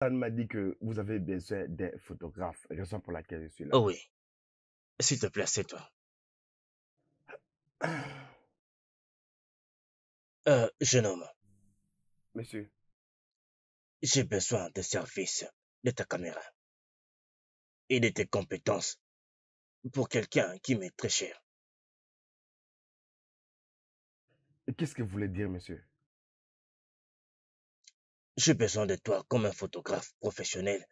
On m'a dit que vous avez besoin d'un photographe, raison pour laquelle je suis là. Oh oui. S'il te plaît, assieds-toi. Jeune homme, Monsieur, j'ai besoin des services de ta caméra et de tes compétences pour quelqu'un qui m'est très cher. qu'est-ce que vous voulez dire, monsieur? J'ai besoin de toi comme un photographe professionnel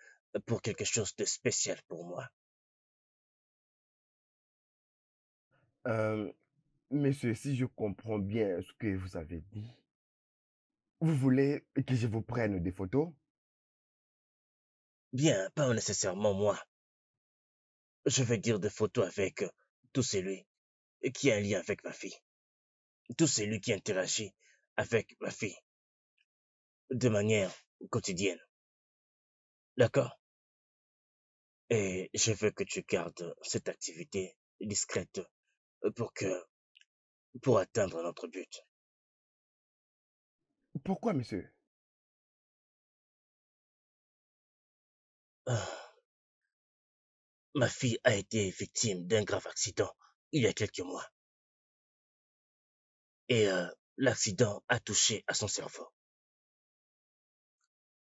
pour quelque chose de spécial pour moi. Euh, Monsieur, si je comprends bien ce que vous avez dit, vous voulez que je vous prenne des photos? Bien, pas nécessairement moi. Je veux dire des photos avec tout celui qui a un lien avec ma fille. Tout celui qui interagit avec ma fille de manière quotidienne. D'accord? Et je veux que tu gardes cette activité discrète pour atteindre notre but. Pourquoi, monsieur? Ah, ma fille a été victime d'un grave accident il y a quelques mois. Et l'accident a touché à son cerveau.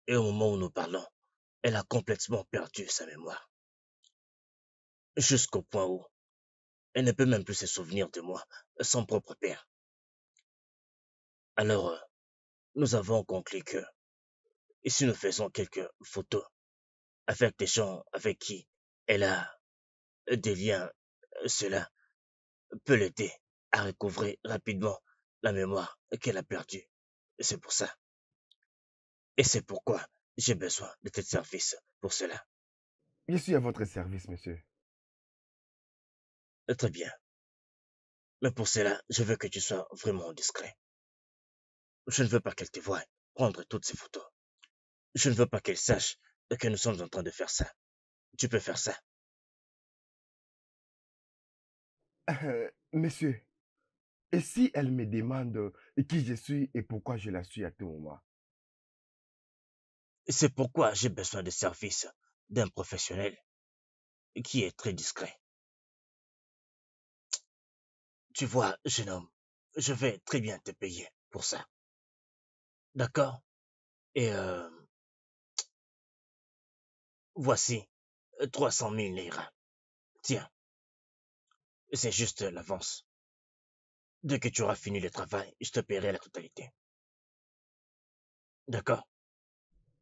Et au moment où nous parlons, elle a complètement perdu sa mémoire. Jusqu'au point où elle ne peut même plus se souvenir de moi, son propre père. Alors, nous avons conclu que, si nous faisons quelques photos avec des gens avec qui elle a des liens, cela peut l'aider à recouvrer rapidement la mémoire qu'elle a perdue. C'est pour ça. Et c'est pourquoi j'ai besoin de tes services pour cela. Je suis à votre service, monsieur. Très bien. Mais pour cela, je veux que tu sois vraiment discret. Je ne veux pas qu'elle te voie prendre toutes ces photos. Je ne veux pas qu'elle sache que nous sommes en train de faire ça. Tu peux faire ça. Monsieur, et si elle me demande qui je suis et pourquoi je la suis à tout moment? C'est pourquoi j'ai besoin de services d'un professionnel qui est très discret. Tu vois, jeune homme, je vais très bien te payer pour ça. D'accord? Et voici 300 000 lira. Tiens, c'est juste l'avance. Dès que tu auras fini le travail, je te paierai la totalité. D'accord?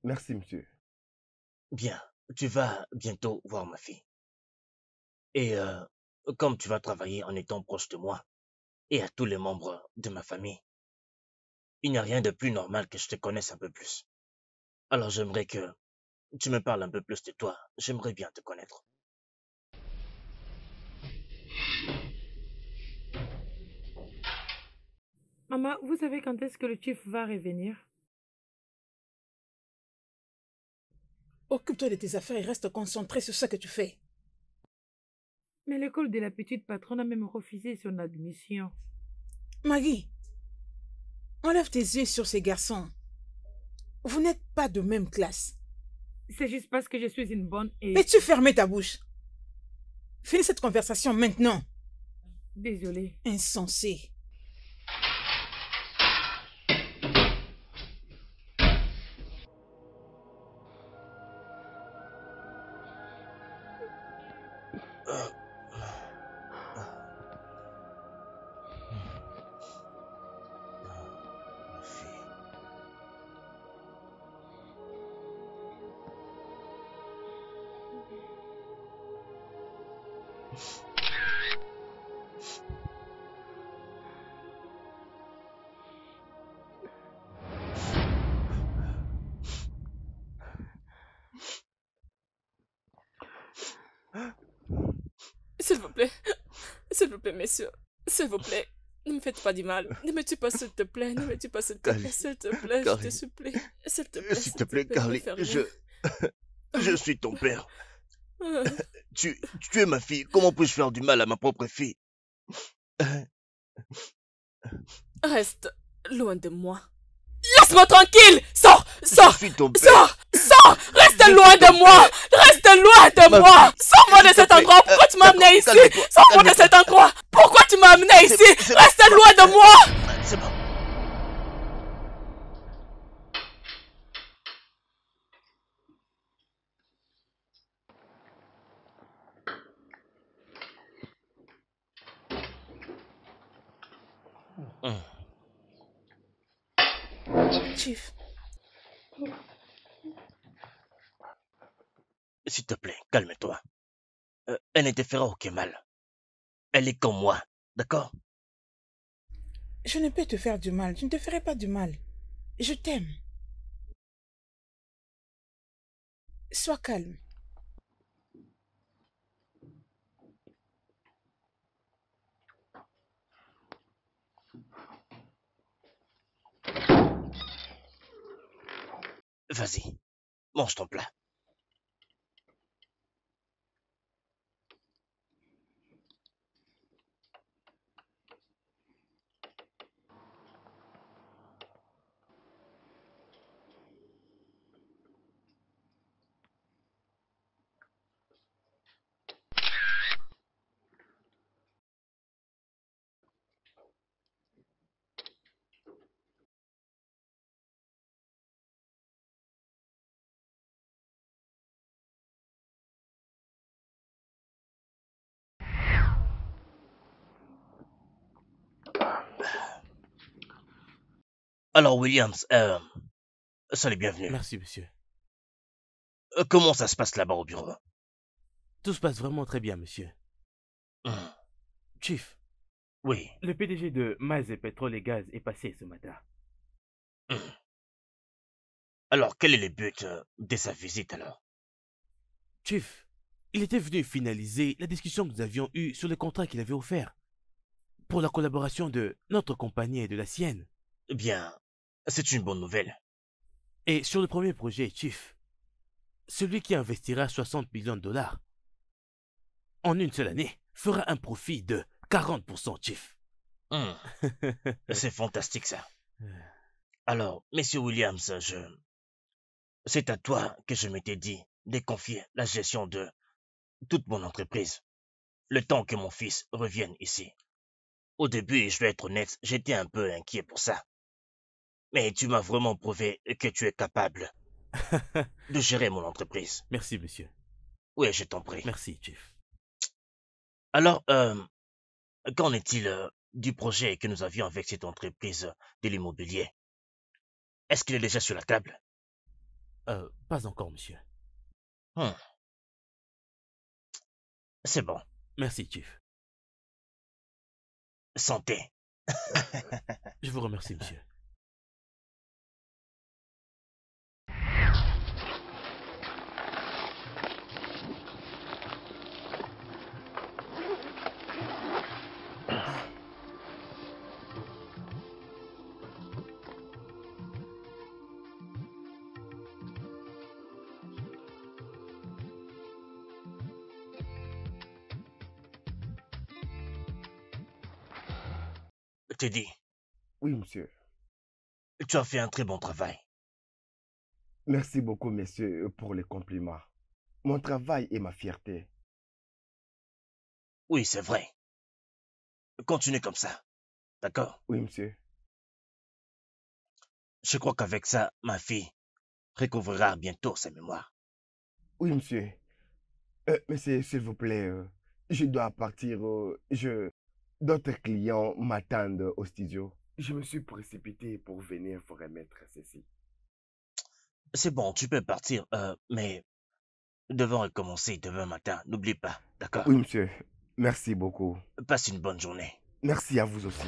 Merci, monsieur. Bien, tu vas bientôt voir ma fille. Et comme tu vas travailler en étant proche de moi et à tous les membres de ma famille, il n'y a rien de plus normal que je te connaisse un peu plus. Alors j'aimerais que tu me parles un peu plus de toi. J'aimerais bien te connaître. Maman, vous savez quand est-ce que le chief va revenir? Occupe-toi de tes affaires et reste concentré sur ce que tu fais. Mais l'école de la petite patronne a même refusé son admission. Maggie, enlève tes yeux sur ces garçons. Vous n'êtes pas de même classe. C'est juste parce que je suis une bonne et... Peux-tu fermer ta bouche? Finis cette conversation maintenant. Désolée. Insensé. S'il vous plaît, messieurs, s'il vous plaît, ne me faites pas du mal. Ne me tue pas, s'il te plaît, ne me tue pas, s'il te plaît, s'il te plaît, je te supplie. S'il te plaît, Carly, je suis ton père. Tu es ma fille. Comment puis-je faire du mal à ma propre fille? Reste loin de moi. Laisse-moi tranquille! Sors! Sors! Je suis ton père. Sors! Sors! Non! Reste loin de moi! Reste loin de moi! Sors-moi de cet endroit! Pourquoi tu m'as amené ici? Sors-moi de cet endroit! Pourquoi tu m'as amené ici? Reste loin de moi! C'est bon. Chief, S'il te plaît, calme-toi. Elle ne te fera aucun mal. Elle est comme moi, d'accord? je ne peux te faire du mal. Je ne te ferai pas du mal. Je t'aime. Sois calme. Vas-y, mange ton plat. Alors, Williams, soyez bienvenue. Merci, monsieur. Comment ça se passe là-bas au bureau? Tout se passe vraiment très bien, monsieur. Hmm, Chief, Oui. le PDG de Maze Pétrole et Gaz est passé ce matin. Hmm. Alors, quel est le but de sa visite alors? Chief, il était venu finaliser la discussion que nous avions eue sur le contrat qu'il avait offert pour la collaboration de notre compagnie et de la sienne. Eh bien, c'est une bonne nouvelle. Et sur le premier projet, Chief, celui qui investira 60 millions de dollars en une seule année fera un profit de 40%, Chief. Hmm, C'est fantastique ça. Alors, Monsieur Williams, c'est à toi que je m'étais dit de confier la gestion de toute mon entreprise, le temps que mon fils revienne ici. Au début, je vais être honnête, j'étais un peu inquiet pour ça. Mais tu m'as vraiment prouvé que tu es capable de gérer mon entreprise. Merci, monsieur. Oui, je t'en prie. Merci, Chief. Alors, qu'en est-il du projet que nous avions avec cette entreprise de l'immobilier? Est-ce qu'il est déjà sur la table? Pas encore, monsieur. Hmm, C'est bon. Merci, Chief. Santé. Je vous remercie, monsieur. Teddy, Oui, monsieur. tu as fait un très bon travail. Merci beaucoup, messieurs, pour les compliments. Mon travail est ma fierté. Oui, c'est vrai. Continue comme ça. D'accord? Oui, monsieur. Je crois qu'avec ça, ma fille recouvrira bientôt sa mémoire. Oui, monsieur. Monsieur, s'il vous plaît, je dois partir. D'autres clients m'attendent au studio. Je me suis précipité pour venir vous remettre ceci. C'est bon, tu peux partir, mais nous devons recommencer demain matin. N'oublie pas, d'accord? Oui, monsieur. Merci beaucoup. Passe une bonne journée. Merci à vous aussi.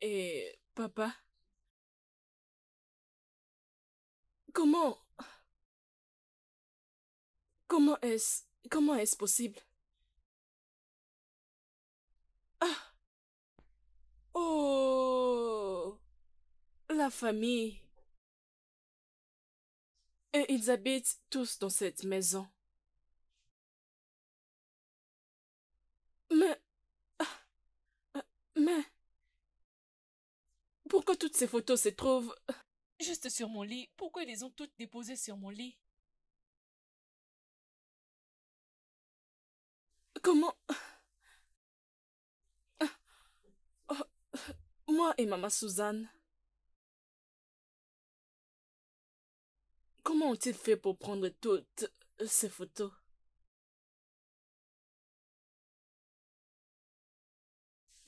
Et papa, comment est-ce possible? Ah, oh, la famille. Et ils habitent tous dans cette maison. Mais, mais, pourquoi toutes ces photos se trouvent juste sur mon lit? Pourquoi ils les ont toutes déposées sur mon lit? Comment? Oh, moi et maman Suzanne. Comment ont-ils fait pour prendre toutes ces photos?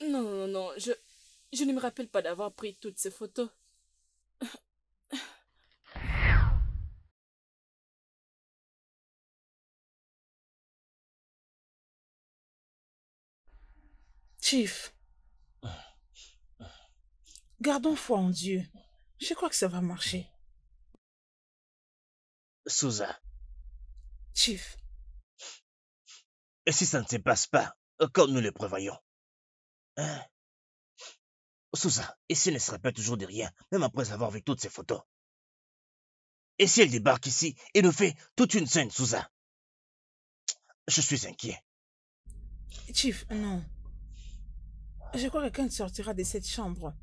Non, non, non, je ne me rappelle pas d'avoir pris toutes ces photos. Chief, gardons foi en Dieu. Je crois que ça va marcher. Souza, Chief, et si ça ne se passe pas comme nous le prévoyons? Hein? Souza, et si elle ne se rappelle toujours de rien, même après avoir vu toutes ces photos? Et si elle débarque ici et nous fait toute une scène, Souza? Je suis inquiet. Chief, non. Je crois que quand elle sortira de cette chambre,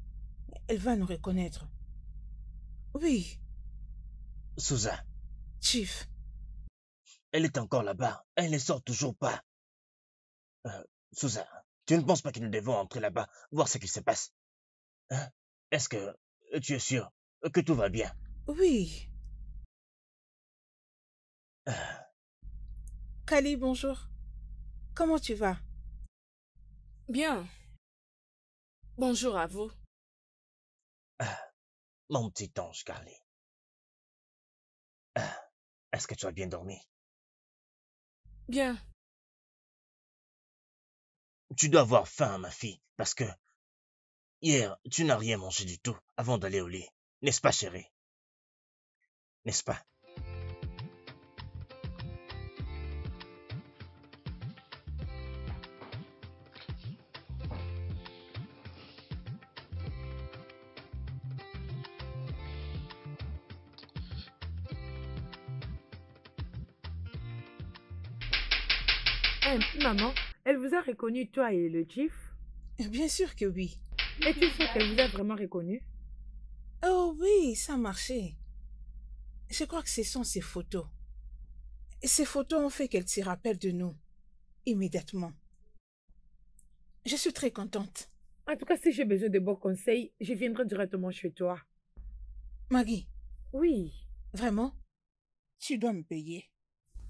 elle va nous reconnaître. Oui, Souza, Chief. elle est encore là-bas. Elle ne sort toujours pas. Souza, tu ne penses pas que nous devons entrer là-bas, voir ce qui se passe? Hein? Est-ce que tu es sûr que tout va bien? Oui. Kali, bonjour. Comment tu vas? Bien. Bonjour à vous. Mon petit ange, Carly. Est-ce que tu as bien dormi? Bien. Tu dois avoir faim, ma fille, parce que hier, tu n'as rien mangé du tout avant d'aller au lit. N'est-ce pas, chérie? N'est-ce pas? Maman, elle vous a reconnu, toi et le chief? Bien sûr que oui. Et tu sais qu'elle vous a vraiment reconnu? Oh oui, ça a marché. Je crois que ce sont ces photos. Et ces photos ont fait qu'elle se rappelle de nous immédiatement. Je suis très contente. En tout cas, si j'ai besoin de bons conseils, je viendrai directement chez toi. Maggie, Oui. vraiment, tu dois me payer.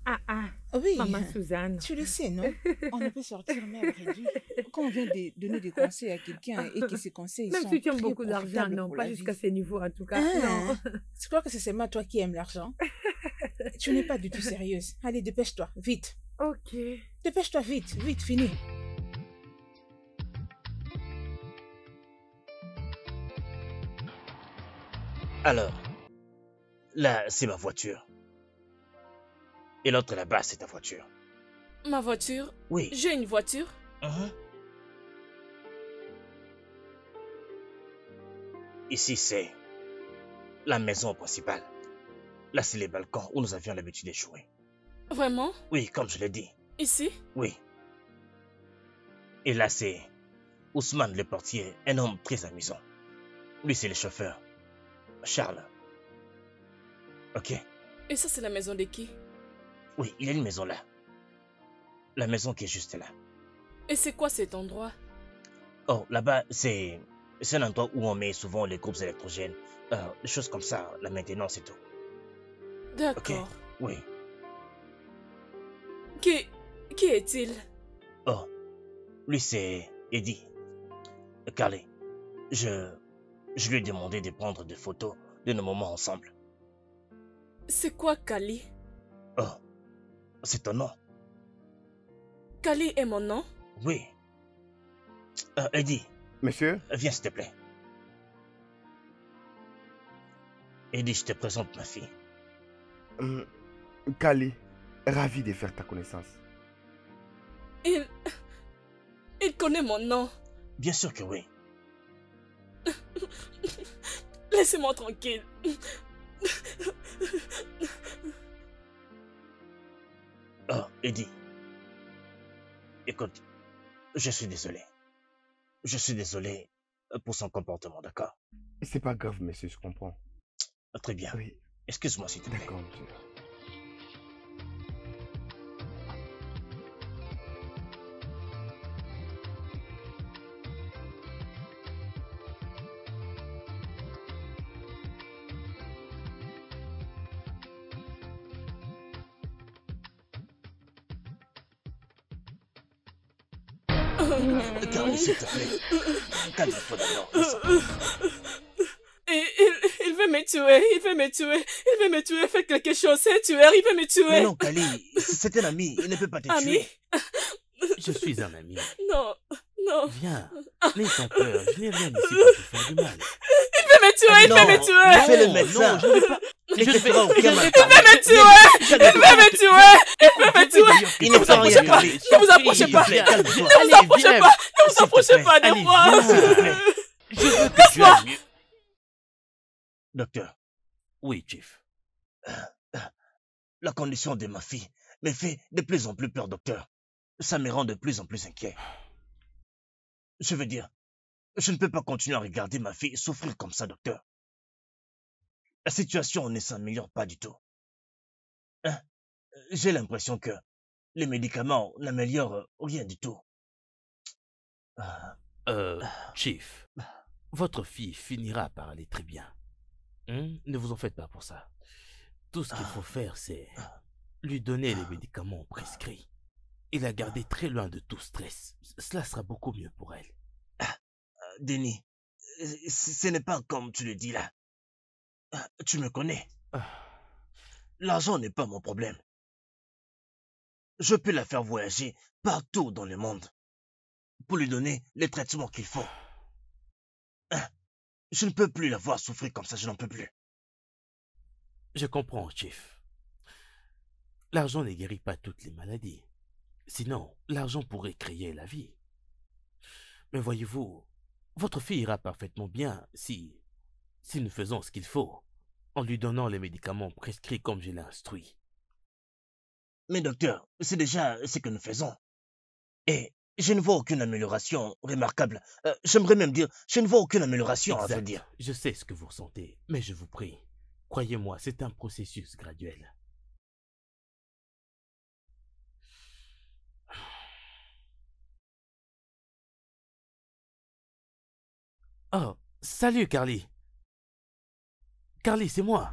Ah, Oui, maman Suzanne. tu le sais, non? On ne peut sortir même réduit. Quand on vient de donner des conseils à quelqu'un et que ces conseils Même sont si tu aimes très beaucoup d'argent, profitables non, pour pas la jusqu'à vie. ce niveau en tout cas. Hein? Non. Tu crois que c'est seulement toi qui aimes l'argent? Tu n'es pas du tout sérieuse. Allez, dépêche-toi, vite. Ok. Dépêche-toi vite, vite, finis. Alors, là, c'est ma voiture. Et l'autre là-bas, c'est ta voiture. Ma voiture? Oui. J'ai une voiture? Ici, c'est la maison principale. Là, c'est les balcons où nous avions l'habitude de jouer. Vraiment? Oui, comme je l'ai dit. Ici? Oui. Et là, c'est Ousmane, le portier, un homme très amusant. Lui, c'est le chauffeur. Charles. Ok? Et ça, c'est la maison de qui? Oui, il y a une maison là. La maison qui est juste là. Et c'est quoi cet endroit? Oh, là-bas, c'est un endroit où on met souvent les groupes électrogènes. Des choses comme ça, la maintenance et tout. D'accord. Ok? Oui. Qui est-il? Oh, lui, c'est Eddie. Carly, je lui ai demandé de prendre des photos de nos moments ensemble. C'est quoi Kali? Oh, c'est ton nom? Kali est mon nom? Oui. Eddie, Monsieur, viens s'il te plaît. Eddie, je te présente ma fille. Kali, ravi de faire ta connaissance. Il connaît mon nom. Bien sûr que oui. Laissez-moi tranquille. Oh, Eddie. Écoute, je suis désolé. Je suis désolé pour son comportement, d'accord? C'est pas grave, monsieur, je comprends. Très bien. Oui, Excuse-moi s'il te plaît. d'accord, monsieur. Carly, s'il te plaît. Calme-toi d'abord. Il veut me tuer, il veut me tuer, il veut me tuer, faites quelque chose, c'est un tueur, il veut me tuer. Mais non, Kali, c'est un ami, il ne peut pas te Ami? tuer. Je suis un ami. Non, non. Viens, n'aie pas peur. Je n'ai rien ici pour te faire du mal. Il veut me tuer, il Non, veut me tuer. fais le médecin. Non, je ne vais pas. Il ne te fera aucun mal. Il veut me tuer, il veut me tuer, il veut me tuer. Il ne fera rien, Kali. Ne vous approchez pas. Calme-toi. Ne vous approchez pas, ne vous approchez pas de Allez, moi. viens, s'il te plaît. Je veux que tu ailles mieux. Docteur, Oui, Chief. la condition de ma fille me fait de plus en plus peur, docteur. Ça me rend de plus en plus inquiet. Je veux dire, je ne peux pas continuer à regarder ma fille souffrir comme ça, docteur. La situation ne s'améliore pas du tout. Hein? J'ai l'impression que les médicaments n'améliorent rien du tout. Chief, votre fille finira par aller très bien. Ne vous en faites pas pour ça. Tout ce qu'il faut faire, c'est lui donner les médicaments prescrits et la garder très loin de tout stress. Cela sera beaucoup mieux pour elle. Denis, ce n'est pas comme tu le dis là. Tu me connais. L'argent n'est pas mon problème. Je peux la faire voyager partout dans le monde pour lui donner les traitements qu'il faut. Je ne peux plus la voir souffrir comme ça, je n'en peux plus. Je comprends, Chief. L'argent ne guérit pas toutes les maladies. Sinon, l'argent pourrait créer la vie. Mais voyez-vous, votre fille ira parfaitement bien si nous faisons ce qu'il faut, en lui donnant les médicaments prescrits comme je l'ai instruit. Mais docteur, c'est déjà ce que nous faisons. Et je ne vois aucune amélioration remarquable. J'aimerais même dire, je ne vois aucune amélioration, à vrai dire. Je sais ce que vous ressentez, mais je vous prie, croyez-moi, c'est un processus graduel. Oh, salut Carly. Carly, c'est moi.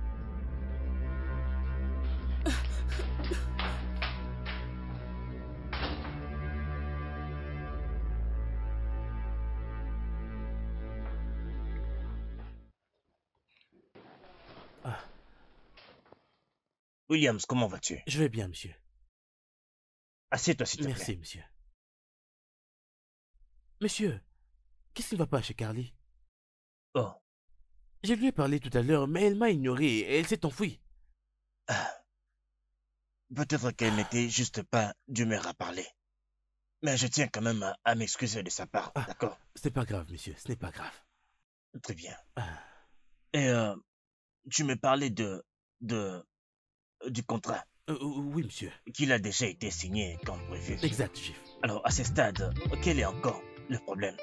Williams, comment vas-tu? Je vais bien, monsieur. Assieds-toi, s'il te plaît. Merci, monsieur. Monsieur, qu'est-ce qui ne va pas chez Carly? Oh, Je lui ai parlé tout à l'heure, mais elle m'a ignoré et elle s'est enfuie. peut-être qu'elle n'était juste pas d'humeur à parler. Mais je tiens quand même à m'excuser de sa part, d'accord? Ce n'est pas grave, monsieur, ce n'est pas grave. Très bien. Ah, Et tu me parlais du contrat oui, monsieur. qu'il a déjà été signé comme prévu. Exact, chef. Alors, à ce stade, quel est encore le problème?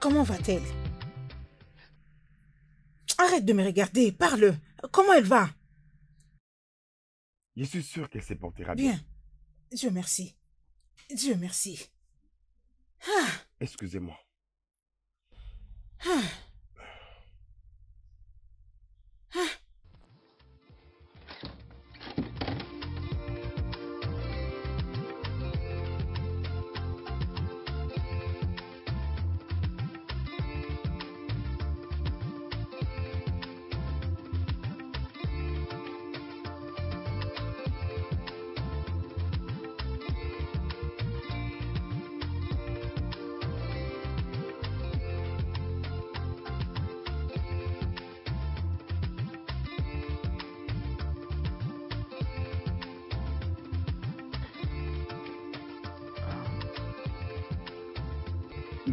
Comment va-t-elle? Arrête de me regarder, parle. Comment elle va? Je suis sûr qu'elle se portera bien. Bien. Dieu merci. Dieu merci. Ah, Excusez-moi. ah, ah.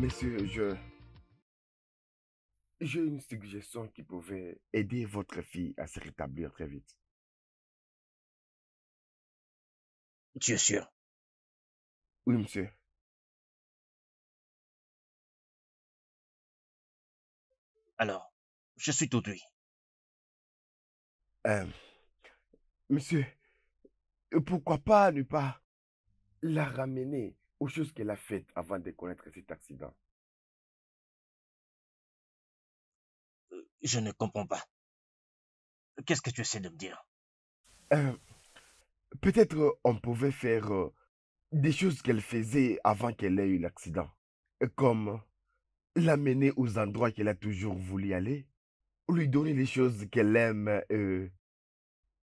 Monsieur, j'ai une suggestion qui pouvait aider votre fille à se rétablir très vite. Tu es sûr? Oui, monsieur. Alors, je suis tout oui. Euh, monsieur, pourquoi pas ne pas la ramener aux choses qu'elle a faites avant de connaître cet accident? Je ne comprends pas. Qu'est-ce que tu essaies de me dire? Euh, Peut-être on pouvait faire des choses qu'elle faisait avant qu'elle ait eu l'accident. Comme l'amener aux endroits qu'elle a toujours voulu aller, lui donner les choses qu'elle aime,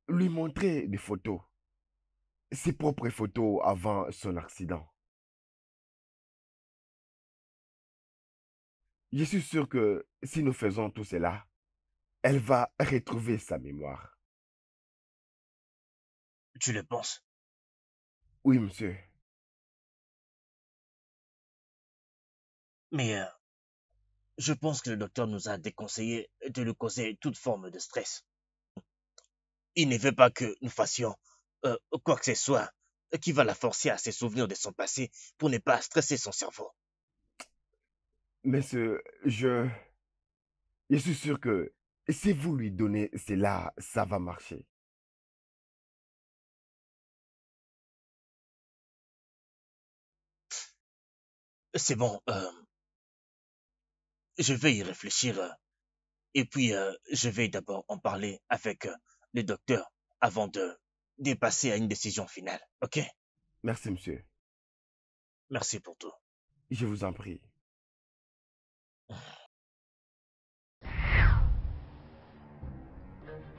lui montrer des photos, ses propres photos avant son accident. Je suis sûr que si nous faisons tout cela, elle va retrouver sa mémoire. Tu le penses? Oui, monsieur. Mais je pense que le docteur nous a déconseillé de lui causer toute forme de stress. Il ne veut pas que nous fassions quoi que ce soit qui va la forcer à se souvenir de son passé pour ne pas stresser son cerveau. Monsieur, je suis sûr que si vous lui donnez cela, ça va marcher. C'est bon, je vais y réfléchir et puis je vais d'abord en parler avec le docteur avant de passer à une décision finale. Ok? Merci, monsieur. Merci pour tout. Je vous en prie.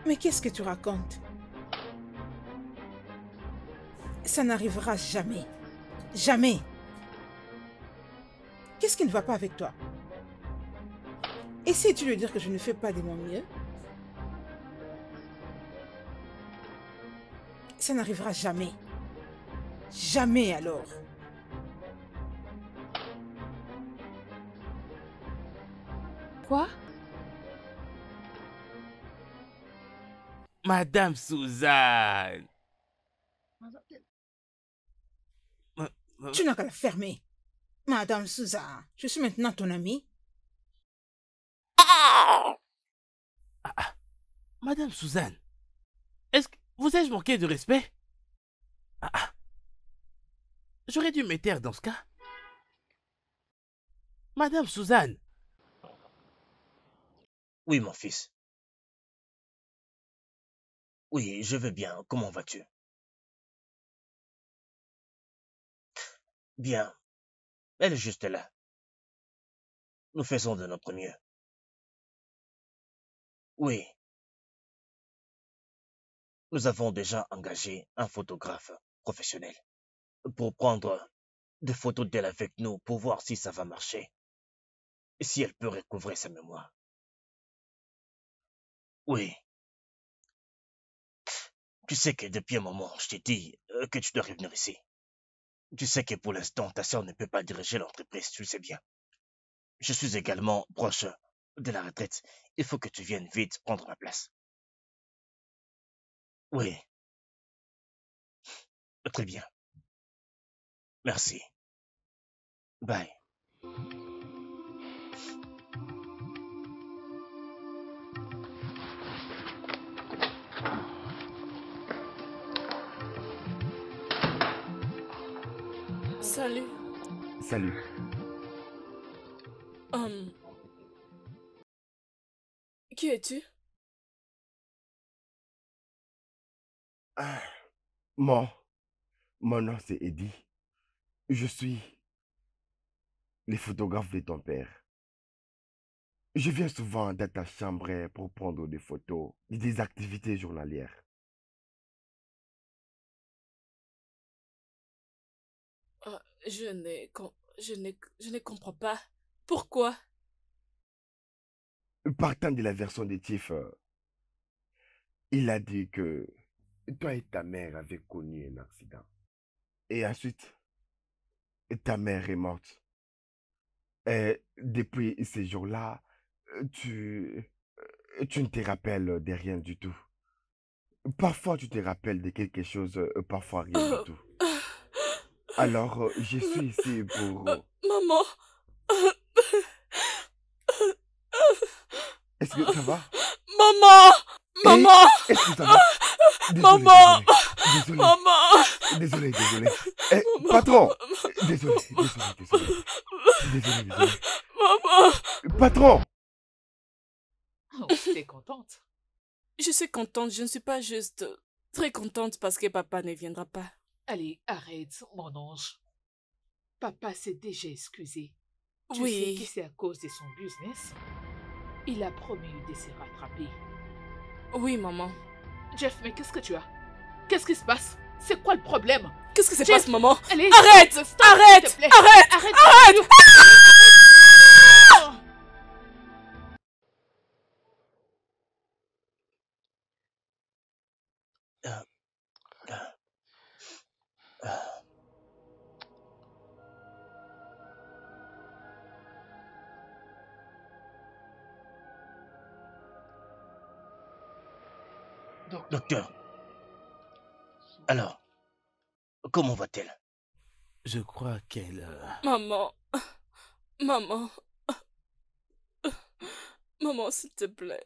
Mais qu'est-ce que tu racontes? Ça n'arrivera jamais. Jamais. Qu'est-ce qui ne va pas avec toi? Essaies-tu de dire que je ne fais pas de mon mieux? Ça n'arrivera jamais. Jamais alors. Quoi? Madame Suzanne. Tu n'as qu'à la fermer. Madame Souza, je suis maintenant ton amie. Madame Suzanne, est-ce que vous ai-je manqué de respect? J'aurais dû me taire dans ce cas. Madame Suzanne. Oui, mon fils. Oui, je vais bien. Comment vas-tu? Bien. Elle est juste là. Nous faisons de notre mieux. Oui. Nous avons déjà engagé un photographe professionnel pour prendre des photos d'elle avec nous pour voir si ça va marcher et si elle peut recouvrer sa mémoire. Oui. Tu sais que depuis un moment, je t'ai dit que tu dois revenir ici. Tu sais que pour l'instant, ta sœur ne peut pas diriger l'entreprise, tu le sais bien. Je suis également proche de la retraite. Il faut que tu viennes vite prendre ma place. Oui, très bien. Merci. Bye. Salut. Salut. Qui es-tu? Ah, mon nom c'est Eddie. Je suis le photographe de ton père. Je viens souvent dans ta chambre pour prendre des photos des activités journalières. Je ne comprends pas. Pourquoi? Partant de la version de Tiff, il a dit que toi et ta mère avaient connu un accident. Et ensuite, ta mère est morte. Et depuis ces jours-là, tu ne te rappelles de rien du tout. Parfois, tu te rappelles de quelque chose, parfois rien du tout. Alors, je suis ici pour... Maman. Est-ce que ça va? Maman. Eh, Maman. est-ce que ça va? Désolé, Maman. désolé. Maman. Désolé. Eh, patron! Désolé. Maman. Patron! Oh, t'es contente? Je suis contente, je ne suis pas juste très contente parce que papa ne viendra pas. Allez, arrête, mon ange. Papa s'est déjà excusé. Tu Oui. sais que c'est à cause de son business. Il a promis de se rattraper. Oui, maman. Jeff, mais qu'est-ce que tu as? Qu'est-ce qui se passe? C'est quoi le problème? Qu'est-ce que se Jeff, passe, maman? Allez, Arrête! stop, Arrête! s'il te plaît. Arrête! Arrête! Arrête! Docteur, alors, comment va-t-elle? Je crois qu'elle... Maman. Maman. Maman, s'il te plaît.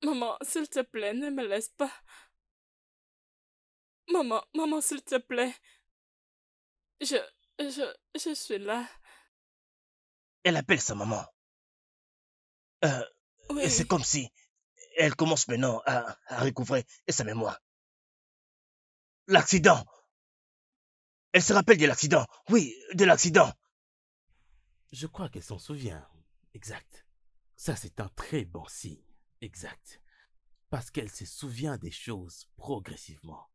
Maman, s'il te plaît, ne me laisse pas. Maman, s'il te plaît. Je suis là. Elle appelle sa maman. Oui. C'est comme si elle commence maintenant à recouvrer sa mémoire. L'accident. Elle se rappelle de l'accident. Oui, de l'accident. Je crois qu'elle s'en souvient. Exact. Ça, c'est un très bon signe. Exact. Parce qu'elle se souvient des choses progressivement.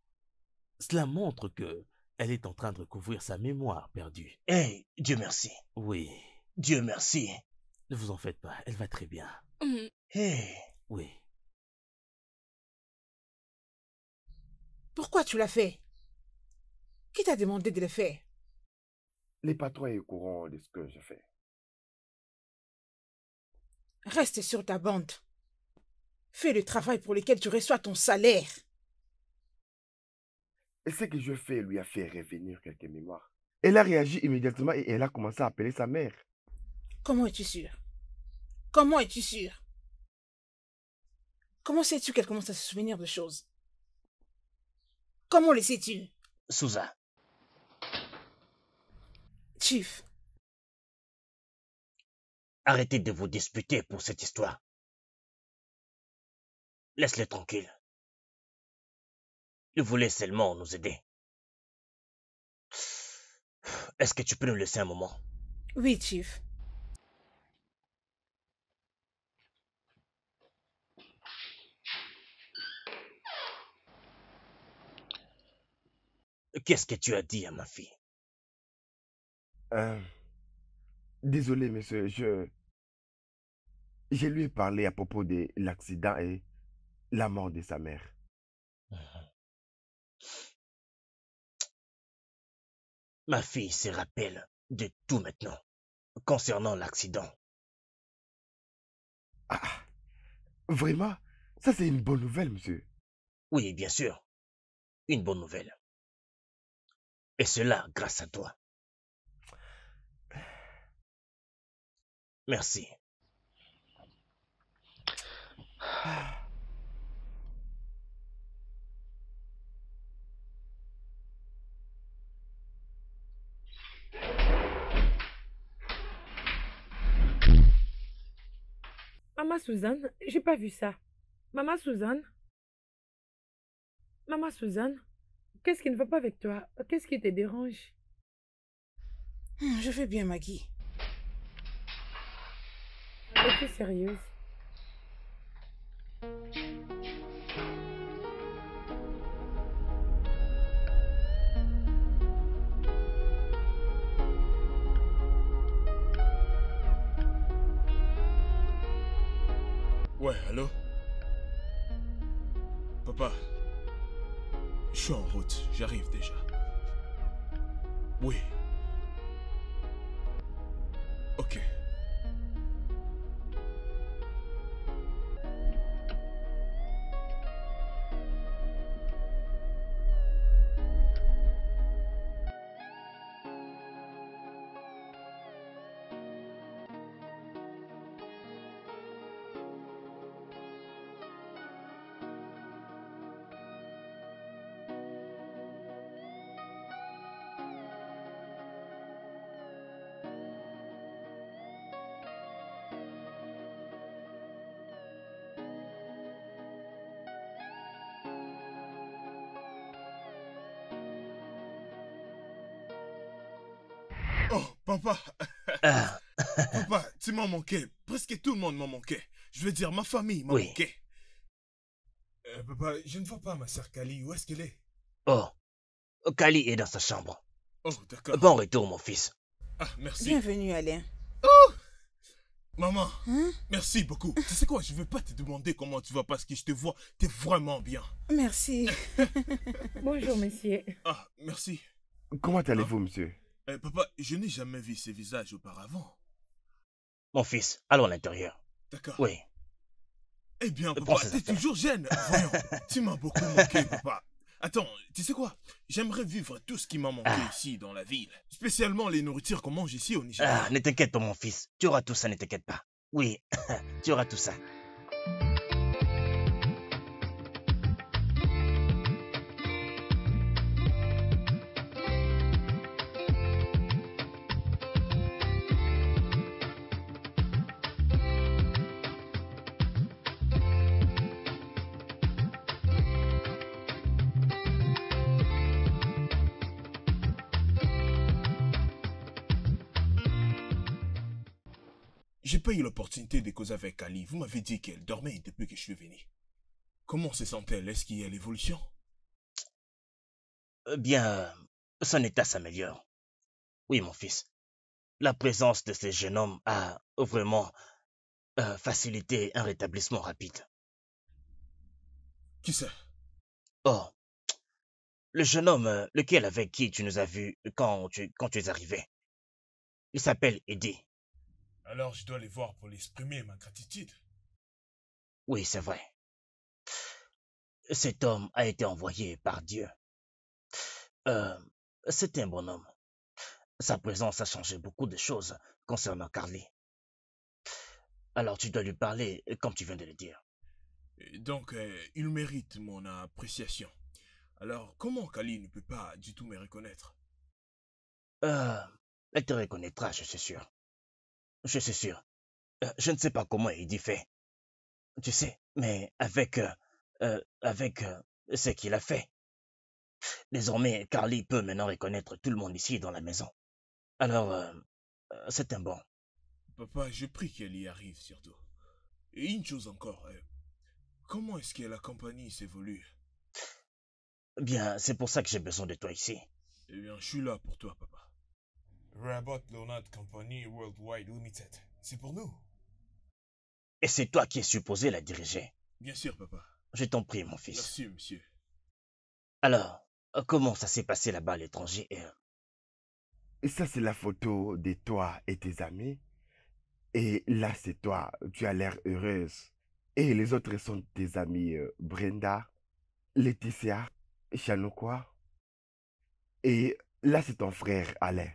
Cela montre que elle est en train de recouvrir sa mémoire perdue. Eh, Dieu merci. Oui. Dieu merci. Ne vous en faites pas, elle va très bien. Eh. Oui. Pourquoi tu l'as fait? Qui t'a demandé de le faire? Les patrons est au courant de ce que je fais. Reste sur ta bande. Fais le travail pour lequel tu reçois ton salaire. Et ce que je fais lui a fait revenir quelques mémoires. Elle a réagi immédiatement et elle a commencé à appeler sa mère. Comment es-tu sûr? Comment es-tu sûr? Comment sais-tu qu'elle commence à se souvenir de choses? Comment le sais-tu? Souza, Chief, arrêtez de vous disputer pour cette histoire. Laisse-les tranquilles. Il voulait seulement nous aider. Est-ce que tu peux nous laisser un moment? oui, Chief. Qu'est-ce que tu as dit à ma fille? Désolé, monsieur, je lui ai parlé à propos de l'accident et la mort de sa mère. Ma fille se rappelle de tout maintenant concernant l'accident. Ah, vraiment? Ça, c'est une bonne nouvelle, monsieur. Oui, bien sûr. Une bonne nouvelle. Et cela grâce à toi. Merci. Maman Suzanne, j'ai pas vu ça. Maman Suzanne? Maman Suzanne, qu'est-ce qui ne va pas avec toi? Qu'est-ce qui te dérange? Je vais bien, Maggie. Es-tu sérieuse? Ouais, allô? Papa, je suis en route, j'arrive déjà. Oui. Ok, Oh, papa. Ah, Papa, tu m'as manqué. Presque tout le monde m'a manqué. Je veux dire, ma famille m'a oui. manqué. Papa, je ne vois pas ma sœur Kali. Où est-ce qu'elle est? Oh, Kali est dans sa chambre. Oh, d'accord. Bon retour, mon fils. Ah, merci. Bienvenue, Alain. Maman, Hein? merci beaucoup. Tu sais quoi, je ne veux pas te demander comment tu vas parce que je te vois, t'es vraiment bien. Merci. Bonjour, monsieur. Ah, merci. Comment allez-vous, monsieur? Papa, je n'ai jamais vu ce visage auparavant. Mon fils, allons à l'intérieur. D'accord. Oui. Eh bien, Prends papa, ces t'es affaires. toujours jeune. Voyons, tu m'as beaucoup manqué, papa. Attends, tu sais quoi? J'aimerais vivre tout ce qui m'a manqué ici, dans la ville. Spécialement les nourritures qu'on mange ici au Nigeria. Ah, ne t'inquiète pas, mon fils. Tu auras tout ça, ne t'inquiète pas. Oui, tu auras tout ça. J'ai pas eu l'opportunité de causer avec Ali. Vous m'avez dit qu'elle dormait depuis que je suis venu. Comment se sent-elle? Est-ce qu'il y a l'évolution? Bien, son état s'améliore. Oui, mon fils. La présence de ce jeune homme a vraiment facilité un rétablissement rapide. Qui c'est? Oh, le jeune homme, lequel avec qui tu nous as vus quand tu es arrivé. Il s'appelle Eddie. Alors je dois les voir pour lui exprimer ma gratitude. Oui, c'est vrai. Cet homme a été envoyé par Dieu. C'est un bon homme. Sa présence a changé beaucoup de choses concernant Carly. Alors tu dois lui parler comme tu viens de le dire. Donc, il mérite mon appréciation. Alors, comment Kali ne peut pas du tout me reconnaître? Elle te reconnaîtra, je suis sûr. Je suis sûr. Je ne sais pas comment Eddie fait. Tu sais, mais avec ce qu'il a fait. Désormais, Carly peut maintenant reconnaître tout le monde ici dans la maison. Alors, c'est un bon. Papa, je prie qu'elle y arrive surtout. Et une chose encore, comment est-ce que la compagnie s'évolue? Bien, c'est pour ça que j'ai besoin de toi ici. Eh bien, je suis là pour toi, papa. Rabot Leonard Company Worldwide Limited. C'est pour nous. Et c'est toi qui es supposé la diriger. Bien sûr, papa. Je t'en prie, mon fils. Merci, monsieur. Alors, comment ça s'est passé là-bas à l'étranger Et ça, c'est la photo de toi et tes amis. Et là, c'est toi. Tu as l'air heureuse. Et les autres sont tes amis Brenda, Laetitia, Chanokwa. Et là, c'est ton frère Alain.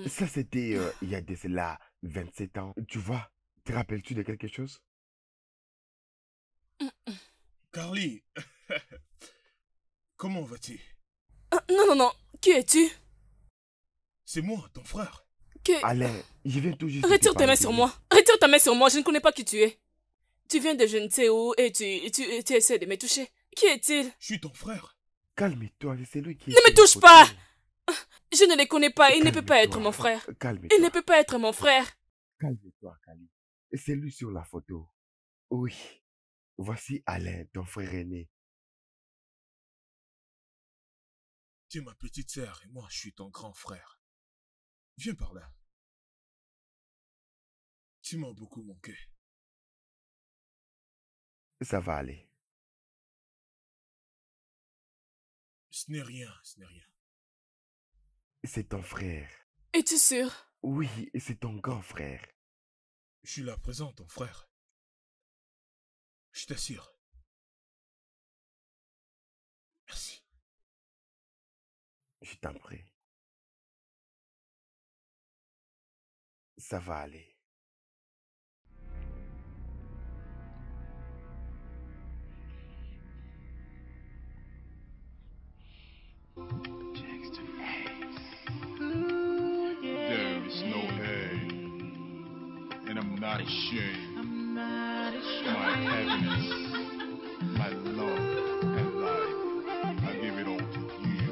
Ça, c'était il y a de cela 27 ans. Tu vois, te rappelles-tu de quelque chose? Carly, comment vas-tu? Non. Qui es-tu? C'est moi, ton frère. Alain, je viens tout juste de te Retire tes mains parler sur de moi. Retire ta main sur moi. Je ne connais pas qui tu es. Tu viens de je ne sais où et tu essaies de me toucher. Qui est-il? Je suis ton frère. Calme-toi, c'est lui qui est Ne me sur la touche photo. pas! Je ne les connais pas. Il ne peut pas être Calme-toi. mon frère. Calme-toi. Il ne peut pas être mon frère. Calme-toi, Kali. C'est lui sur la photo. Oui. Voici Alain, ton frère aîné. Tu es ma petite sœur et moi, je suis ton grand frère. Viens par là. Tu m'as beaucoup manqué. Ça va aller. Ce n'est rien, ce n'est rien. C'est ton frère. Es-tu sûr? Oui, c'est ton grand frère. Je suis là présent, ton frère. Je t'assure. Merci. Je t'en prie. Ça va aller. There is no hate, and I'm not ashamed. My happiness, my love, and life, I give it all to you.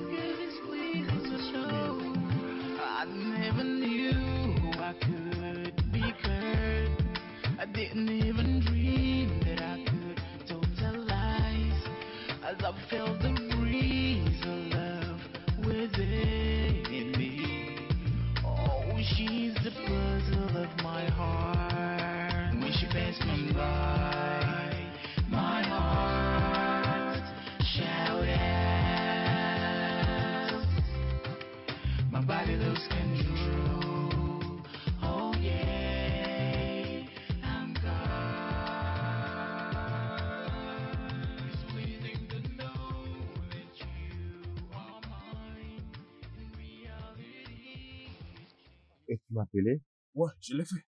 Et tu m'as appelé? Ouais, je l'ai fait.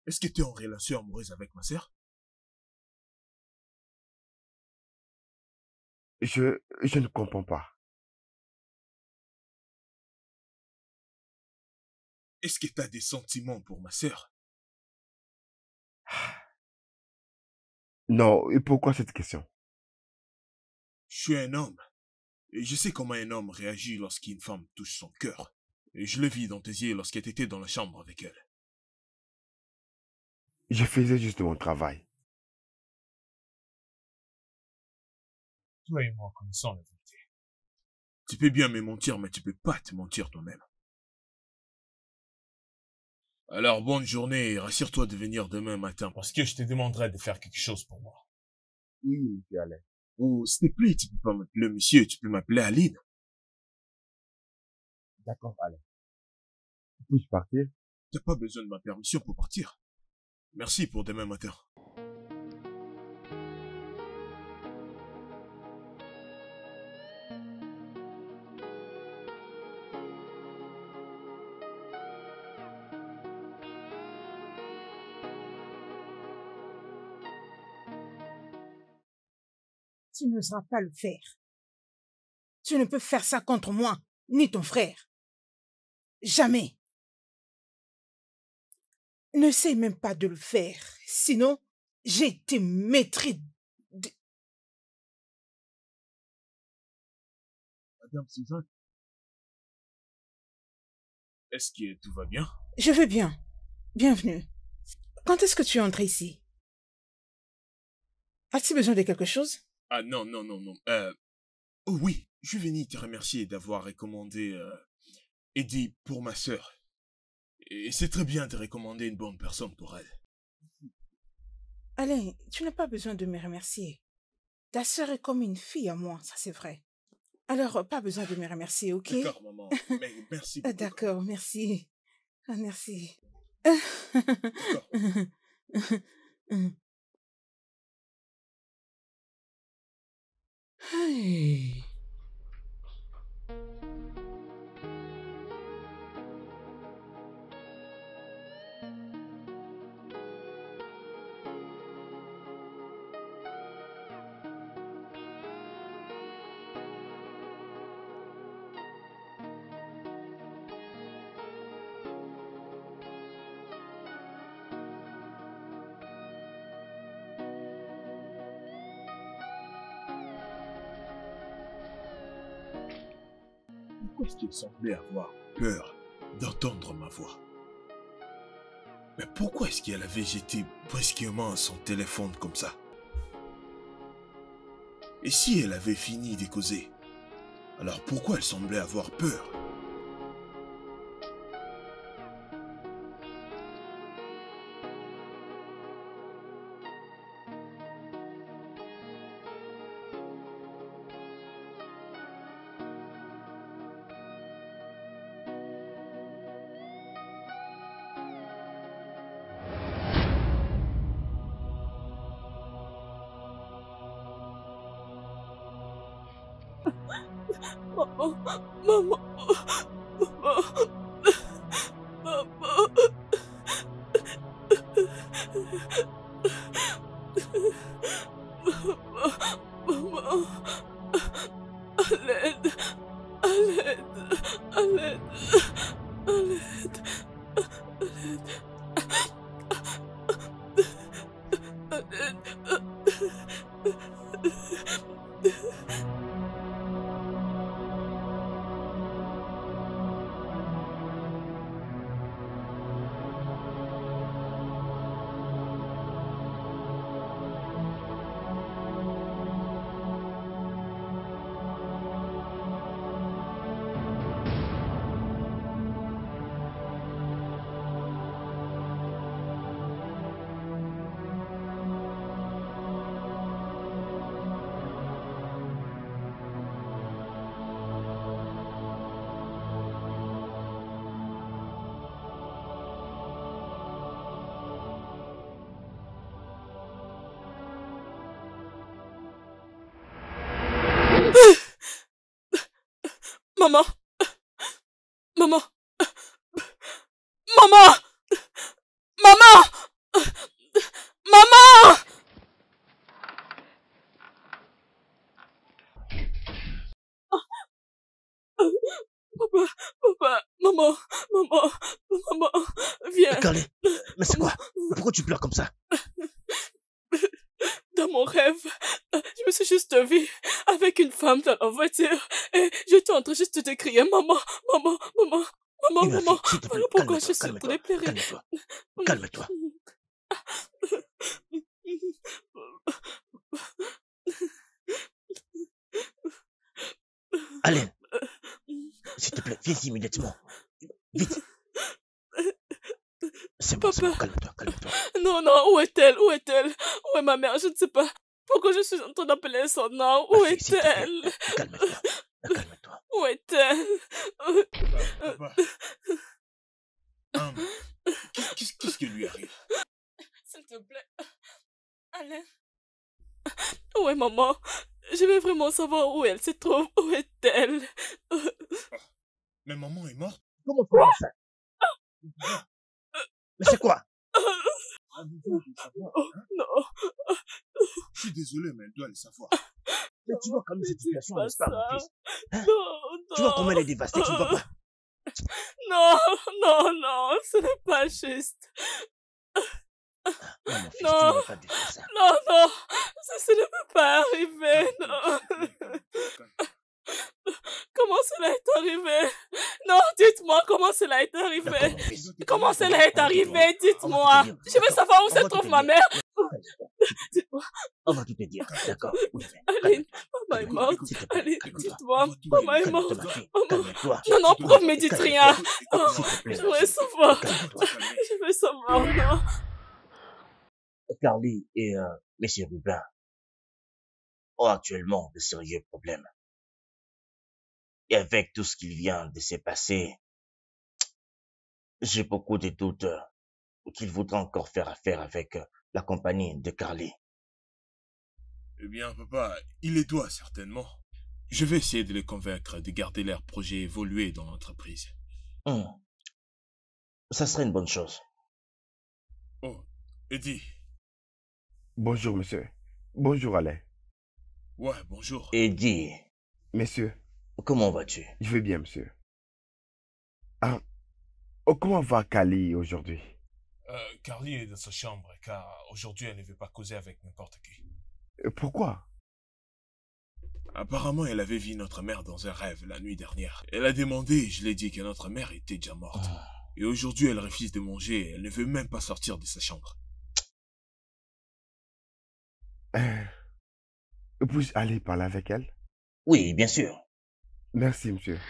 Est-ce que tu es en relation amoureuse avec ma sœur? Je ne comprends pas. Est-ce que tu as des sentiments pour ma sœur? Non, et pourquoi cette question? Je suis un homme. Et je sais comment un homme réagit lorsqu'une femme touche son cœur. Et je le vis dans tes yeux lorsque tu étais dans la chambre avec elle. Je faisais juste mon travail. Toi et moi connaissons la vérité. Tu peux bien me mentir, mais tu peux pas te mentir toi-même. Alors bonne journée et rassure-toi de venir demain matin parce que je te demanderai de faire quelque chose pour moi. Oui, monsieur Alain. Ou s'il te plaît, tu peux pas m'appeler monsieur, tu peux m'appeler Aline. D'accord, Alain. Puis-je partir? T'as pas besoin de ma permission pour partir. Merci pour demain matin. Tu n'oseras pas le faire. Tu ne peux faire ça contre moi, ni ton frère. Jamais. N'essaie même pas de le faire, sinon j'ai te mettrai de... Madame Suzanne, est-ce que tout va bien? Je vais bien. Bienvenue. Quand est-ce que tu es entré ici? As-tu besoin de quelque chose? Ah non. Oh oui, je venais te remercier d'avoir recommandé Eddie pour ma sœur. Et c'est très bien de recommander une bonne personne pour elle. Alain, tu n'as pas besoin de me remercier. Ta sœur est comme une fille à moi, ça c'est vrai. Alors, pas besoin de me remercier, ok? D'accord, maman. Mais merci beaucoup. D'accord, merci. Ah, merci. D'accord. Hey. Pourquoi est-ce qu'il semblait avoir peur d'entendre ma voix? Mais pourquoi est-ce qu'elle avait jeté brusquement son téléphone comme ça? Et si elle avait fini de causer, alors pourquoi elle semblait avoir peur? Maman, maman, maman, maman. Maman, à l'aide, à l'aide, à l'aide, à l'aide, à l'aide. Maman, Maman! Maman! Maman! Maman! Papa, papa, maman, maman, viens. Carly, mais c'est quoi? Pourquoi tu pleures comme ça? Dans mon rêve, je me suis juste vue avec une femme dans la voiture et j'étais en train juste de crier maman, maman, maman, maman, Ma maman. fille, s'il te plaît, Voilà pourquoi je calme-toi, suis en train de pleurer. calme-toi, calme-toi. Alain, s'il te plaît, viens ici immédiatement. Vite. C'est bon, calme-toi, calme-toi. Non, non, où est-elle? Où est-elle? Où est ma mère? Je ne sais pas. Pourquoi je suis en train d'appeler son nom? Où est-elle? Calme-toi, calme-toi. Où est-elle? Papa. Qu'est-ce qui lui arrive? S'il te plaît. Alain. Où est maman? Je veux vraiment savoir où elle se trouve. Où est-elle? Mais maman est morte? Comment tu vois ça? Mais c'est quoi? Oh, non. Je suis désolé, mais elle doit le savoir. Mais tu vois comme cette situation, n'est-ce pas, mon fils? Hein? Non. Tu vois comment elle est dévastée, tu ne vois pas? Non, non, ce n'est pas juste. Non, mon fils, Non. tu n'aurais pas dû faire ça. Non, ça ne peut pas arriver, non. Comment cela est arrivé? Non, dites-moi comment cela est arrivé. Comment cela est arrivé? Dites-moi. Je veux savoir où se trouve ma mère. Dites-moi. On va tout te dire, d'accord? Oui, Aline, maman est morte. Aline, dites-moi. Maman est morte. Calme-toi. Non, prof, me dites rien. Oh, S'il te plaît. je veux savoir. Je veux savoir, non. Carly et M. Rubin ont actuellement de sérieux problèmes. Et avec tout ce qui vient de se passer, j'ai beaucoup de doutes qu'il voudra encore faire affaire avec la compagnie de Carly. Eh bien, papa, il les doit certainement. Je vais essayer de les convaincre de garder leur projet évoluer dans l'entreprise. Ça serait une bonne chose. Oh, Eddie. Bonjour, monsieur. Bonjour, Alain. Ouais, bonjour. Eddie. Monsieur. Comment vas-tu? Je vais bien, monsieur. Ah, oh, comment va Carly aujourd'hui? Carly est dans sa chambre, car aujourd'hui elle ne veut pas causer avec n'importe qui. Pourquoi? Apparemment, elle avait vu notre mère dans un rêve la nuit dernière. Elle a demandé et je lui ai dit que notre mère était déjà morte. Et aujourd'hui, elle refuse de manger et elle ne veut même pas sortir de sa chambre. Puis-je aller parler avec elle? Oui, bien sûr. Merci, monsieur.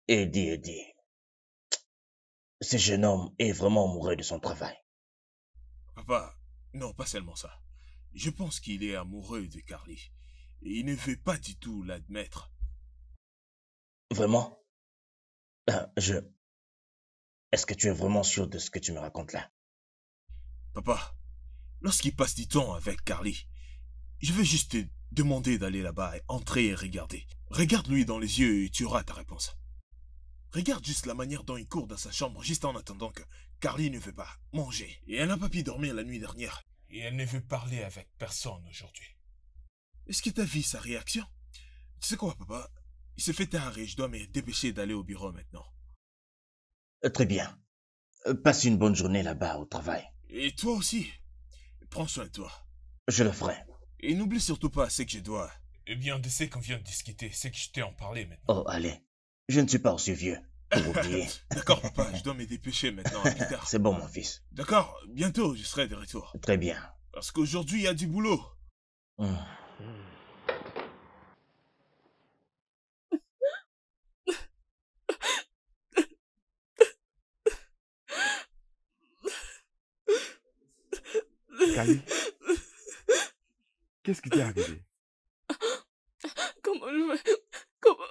Eddie. Ce jeune homme est vraiment amoureux de son travail. Papa, non, pas seulement ça. Je pense qu'il est amoureux de Carly. Et il ne veut pas du tout l'admettre. Vraiment? Est-ce que tu es vraiment sûr de ce que tu me racontes là? Papa, lorsqu'il passe du temps avec Carly, je vais juste te demander d'aller là-bas et entrer et regarder. Regarde-lui dans les yeux et tu auras ta réponse. Regarde juste la manière dont il court dans sa chambre juste en attendant que Carly ne veut pas manger. Et elle n'a pas pu dormir la nuit dernière. Et elle ne veut parler avec personne aujourd'hui. Est-ce que tu as vu sa réaction? Tu sais quoi, papa? Il se fait tard et je dois me dépêcher d'aller au bureau maintenant. Très bien. Passe une bonne journée là-bas au travail. Et toi aussi. Prends soin de toi. Je le ferai. Et n'oublie surtout pas ce que je dois. Eh bien, de ce qu'on vient de discuter, c'est que je t'ai en parlé maintenant. Oh, allez. Je ne suis pas aussi vieux pour oublier. D'accord, papa, je dois me dépêcher maintenant. À plus tard. C'est bon, mon fils. D'accord, bientôt je serai de retour. Très bien. Parce qu'aujourd'hui, il y a du boulot. Carly, qu'est-ce qui t'est arrivé? Comment je vais... Comment...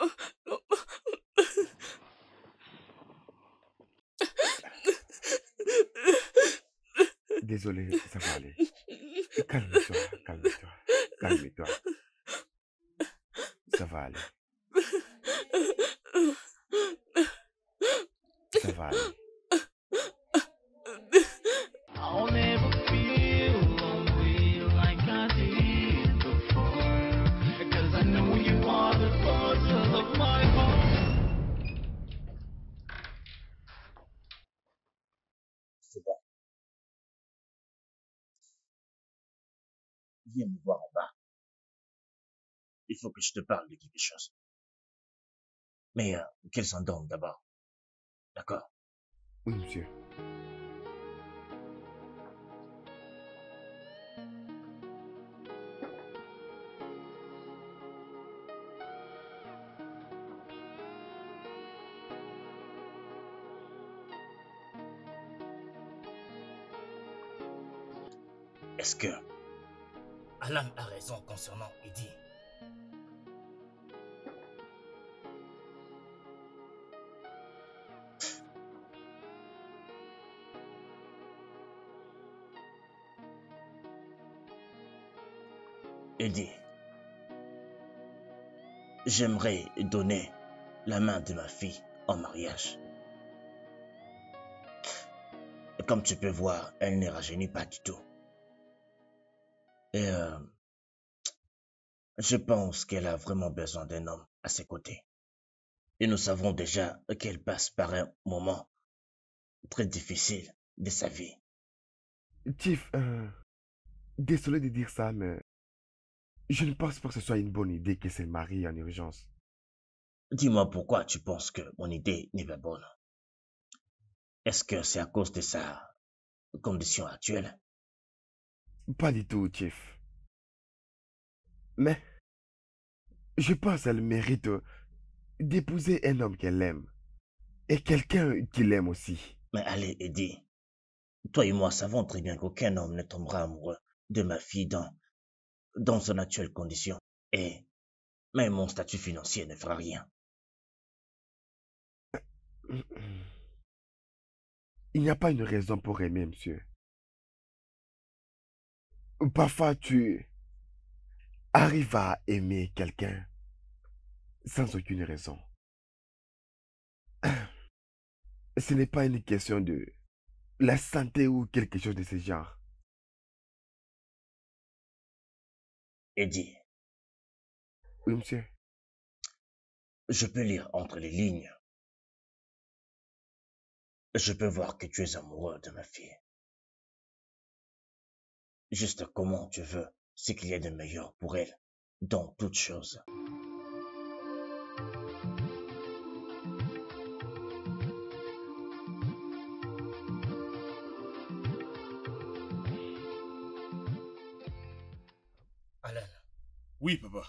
Désolé, ça va aller. Calme-toi. Ça va aller. Ça va aller. I'll never feel lonely like I did before, because I know you are the puzzle of my heart. C'est bon. Viens me voir en bas. Il faut que je te parle de quelque chose. Mais qu'elle s'endorme d'abord. D'accord? Oui, monsieur. Est-ce que Alan a raison concernant Eddie? Eddie, j'aimerais donner la main de ma fille en mariage. Et comme tu peux voir, elle ne rajeunit pas du tout. Et je pense qu'elle a vraiment besoin d'un homme à ses côtés. Et nous savons déjà qu'elle passe par un moment très difficile de sa vie. Chief, désolé de dire ça, mais je ne pense pas que ce soit une bonne idée qu'elle se marie en urgence. Dis-moi pourquoi tu penses que mon idée n'est pas bonne. Est-ce que c'est à cause de sa condition actuelle? Pas du tout, Chief. Mais je pense qu'elle mérite d'épouser un homme qu'elle aime. Et quelqu'un qui l'aime aussi. Mais allez, Eddie, toi et moi savons très bien qu'aucun homme ne tombera amoureux de ma fille dans son actuelle condition. Et même mon statut financier ne fera rien. Il n'y a pas une raison pour aimer, monsieur. Parfois, tu arrives à aimer quelqu'un sans aucune raison. Ce n'est pas une question de la santé ou quelque chose de ce genre. Eddie, Oui, monsieur. je peux lire entre les lignes. Je peux voir que tu es amoureux de ma fille. Juste comment tu veux ce qu'il y a de meilleur pour elle dans toutes choses. Alan, Oui, papa.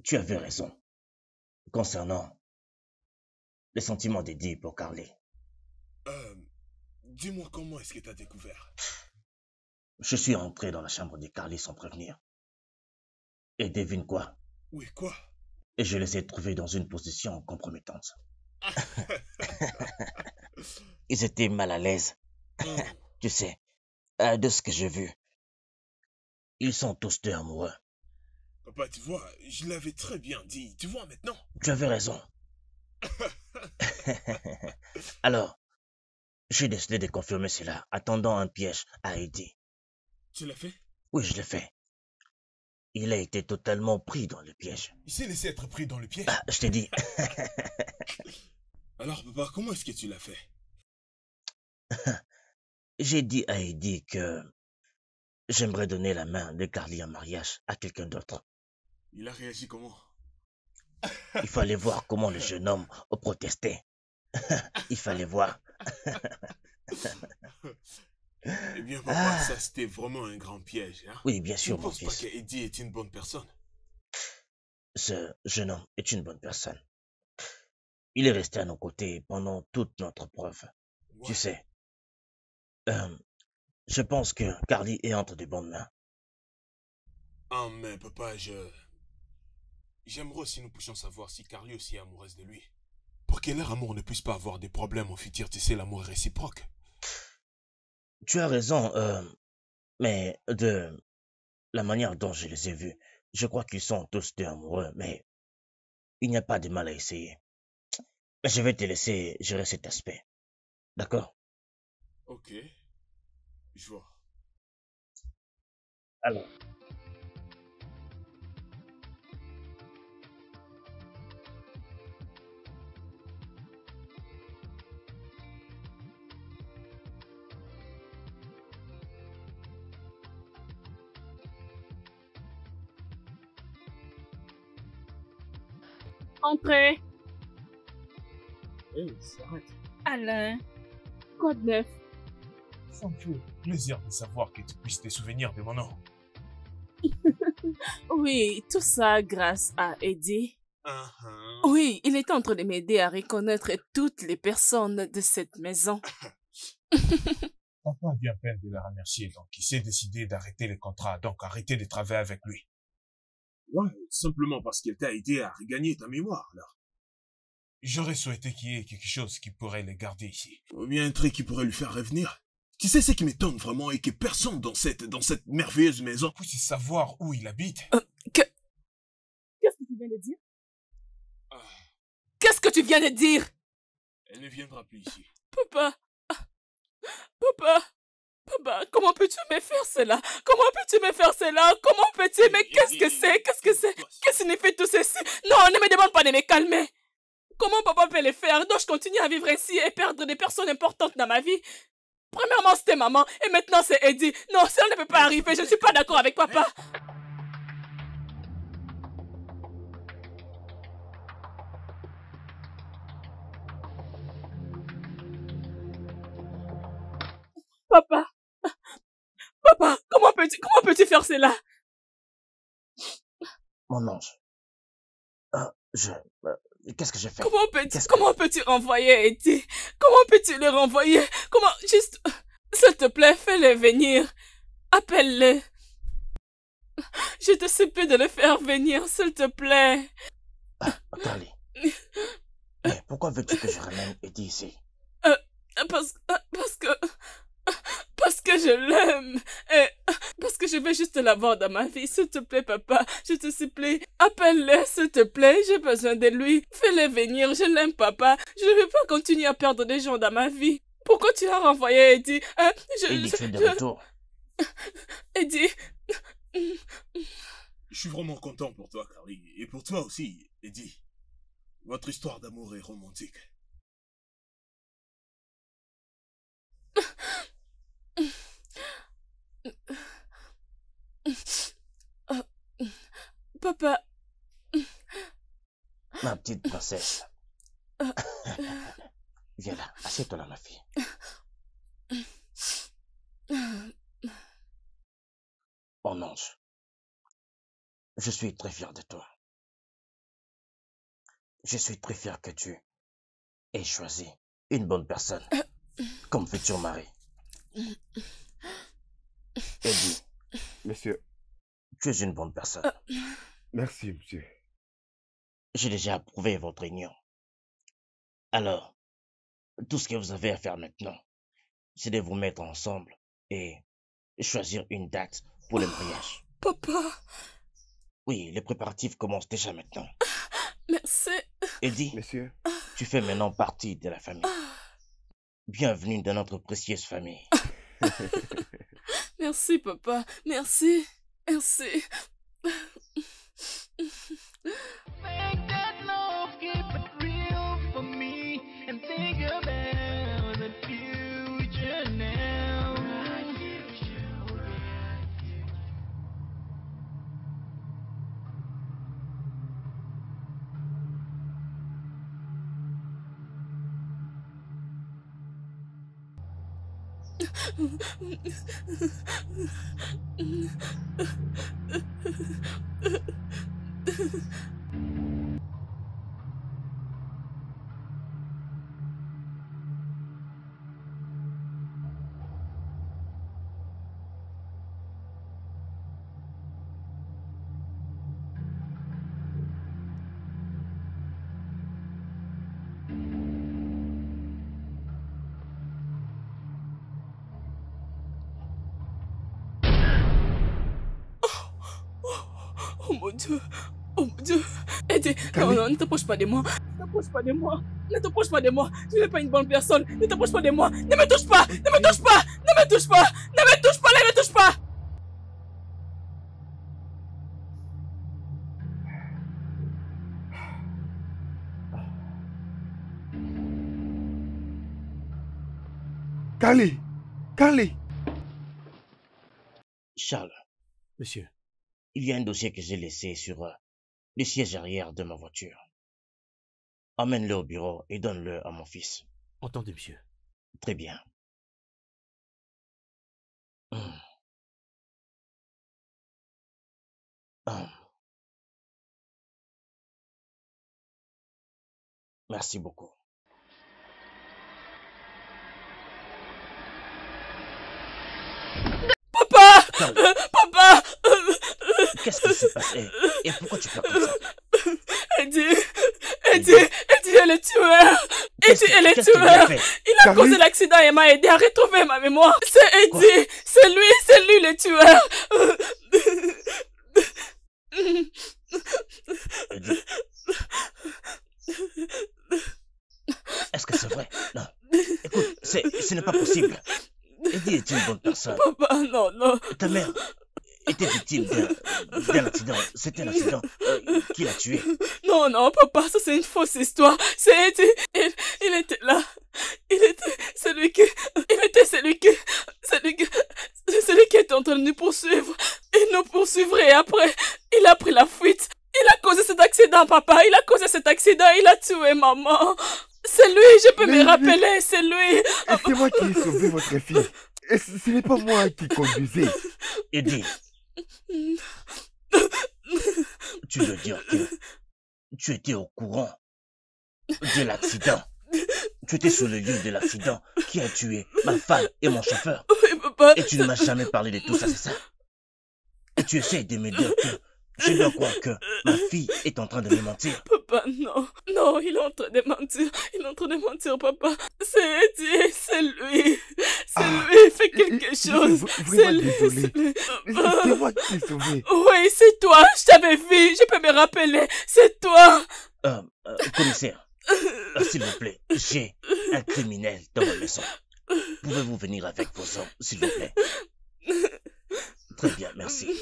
tu avais raison concernant les sentiments d'Eddie pour Carly. Dis-moi comment est-ce que tu as découvert? Je suis entré dans la chambre de Carly sans prévenir. Et devine quoi? Oui, quoi? Et je les ai trouvés dans une position compromettante. Ils étaient mal à l'aise. Tu sais, de ce que j'ai vu. Ils sont tous deux amoureux. Papa, tu vois, je l'avais très bien dit. Tu vois maintenant? Tu avais raison. Alors, j'ai décidé de confirmer cela, attendant un piège à Eddie. Tu l'as fait? Oui, je l'ai fait. Il a été totalement pris dans le piège. Il s'est laissé être pris dans le piège? Ah, je t'ai dit. Alors, papa, comment est-ce que tu l'as fait? J'ai dit à Eddie que j'aimerais donner la main de Carly en mariage à quelqu'un d'autre. Il a réagi comment? Il fallait voir comment le jeune homme protestait. Il fallait voir. Eh bien, papa, ça c'était vraiment un grand piège. Hein? Oui, bien sûr, Je ne mon pense pas fils. qu'Eddie est une bonne personne. Ce jeune homme est une bonne personne. Il est resté à nos côtés pendant toute notre preuve. Ouais. Tu sais, je pense que Carly est entre de bonnes mains. Ah, mais papa, j'aimerais si nous puissions savoir si Carly aussi est amoureuse de lui. Pour que leur amour ne puisse pas avoir des problèmes au futur, tu sais, l'amour est réciproque. Tu as raison, mais de la manière dont je les ai vus, Je crois qu'ils sont tous deux amoureux, mais il n'y a pas de mal à essayer. Mais je vais te laisser gérer cet aspect. D'accord? Ok, je vois. Alors. Entrez. Hé, s'arrête. Alain, quoi de neuf? Ça me fait plaisir de savoir que tu puisses te souvenir de mon nom. Oui, tout ça grâce à Eddie. Uh-huh. Oui, il est en train de m'aider à reconnaître toutes les personnes de cette maison. Papa vient à peine de la remercier, donc il s'est décidé d'arrêter les contrats, donc arrêter de travailler avec lui. Ouais, simplement parce qu'il t'a aidé à regagner ta mémoire, alors. J'aurais souhaité qu'il y ait quelque chose qui pourrait les garder ici. Ou bien un truc qui pourrait lui faire revenir. Tu sais ce qui m'étonne vraiment et que personne dans cette merveilleuse maison puisse savoir où il habite. Qu'est-ce que tu viens de dire? Qu'est-ce que tu viens de dire? Elle ne viendra plus ici. Papa, comment peux-tu me faire cela? Comment peux-tu me faire cela? Comment peux-tu? Mais qu'est-ce que c'est? Qu'est-ce que c'est? Qu'est-ce que signifie tout ceci? Non, ne me demande pas de me calmer. Comment papa peut le faire? Dois-je continuer à vivre ainsi et perdre des personnes importantes dans ma vie? Premièrement, c'était maman et maintenant c'est Eddie. Non, cela ne peut pas arriver. Je ne suis pas d'accord avec papa. Papa, comment peux-tu faire cela? Mon ange. Qu'est-ce que j'ai fait? Comment peux-tu renvoyer Eddie? Comment peux-tu le renvoyer? Comment, juste, s'il te plaît, fais-le venir. Appelle-le. Je te supplie de le faire venir, s'il te plaît. Carly. Mais pourquoi veux-tu que je ramène Eddie ici? Parce que je l'aime. Et parce que je veux juste l'avoir dans ma vie. S'il te plaît, papa, je te supplie. Appelle-le, s'il te plaît. J'ai besoin de lui. Fais-le venir. Je l'aime, papa. Je ne veux pas continuer à perdre des gens dans ma vie. Pourquoi tu as renvoyé Eddie? Eddie, tu es de retour. Eddie. Je suis vraiment content pour toi, Carly. Et pour toi aussi, Eddie. Votre histoire d'amour est romantique. Papa. Ma petite princesse. Viens là, assieds-toi là, ma fille. Mon ange, je suis très fier de toi. Je suis très fier que tu aies choisi une bonne personne comme futur mari. Eddie. Monsieur. Tu es une bonne personne. Merci, monsieur. J'ai déjà approuvé votre union. Alors, tout ce que vous avez à faire maintenant, c'est de vous mettre ensemble et choisir une date pour le mariage. Papa. Oui, les préparatifs commencent déjà maintenant. Merci. Eddie, monsieur, tu fais maintenant partie de la famille. Bienvenue dans notre précieuse famille. Merci, papa. Merci. Merci. Make that love, keep it real for me, and think about the future now. Oh mon Dieu. Oh mon Dieu. Eddie, non, non, ne t'approche pas de moi. Ne t'approche pas de moi. Ne t'approche pas de moi. Je n'ai pas une bonne personne. Ne t'approche pas de moi. Ne me touche pas. Ne me touche pas. Ne me touche pas. Ne me touche pas. Ne me touche pas. Carly! Carly! Charles, Monsieur, il y a un dossier que j'ai laissé sur le siège arrière de ma voiture. Emmène-le au bureau et donne-le à mon fils. entendu, monsieur. Très bien. Merci beaucoup. Papa! Charles, Papa! qu'est-ce qui s'est passé? Et pourquoi tu pleures comme ça? Eddie est le tueur! Eddie est le Qu'est-ce qu'il a tueur! fait? Il a causé l'accident et m'a aidé à retrouver ma mémoire. C'est Eddie! C'est lui le tueur! Eddie. Est-ce que c'est vrai? Non. Écoute, ce n'est pas possible. Eddie est une bonne personne. Papa, non, non. Ta mère était victime d'un accident. C'était un accident qui l'a tué. Non, non, papa, ça c'est une fausse histoire. C'est Eddie. Il était là. Il était celui qui était en train de nous poursuivre. Il nous poursuivrait et après, il a pris la fuite. Il a causé cet accident, papa. Il a causé cet accident. Il a tué maman. C'est lui, je peux me rappeler, c'est lui. C'est moi qui ai sauvé votre fille. Et ce n'est pas moi qui conduisais. Eddie, tu veux dire que tu étais au courant de l'accident? Tu étais sur le lieu de l'accident qui a tué ma femme et mon chauffeur. Oui, papa. Et tu ne m'as jamais parlé de tout ça, c'est ça? Et tu essaies de me dire que je dois croire que ma fille est en train de me mentir. Papa, non. Non, il est en train de mentir. Il est en train de mentir, papa. C'est Eddie, c'est lui. C'est lui, fais quelque chose. Vraiment désolé. C'est moi qui t'ai sauvé. Oui, c'est toi. Je t'avais vu. Je peux me rappeler. C'est toi. Commissaire, s'il vous plaît, j'ai un criminel dans ma maison. Pouvez-vous venir avec vos hommes, s'il vous plaît? Très bien, merci.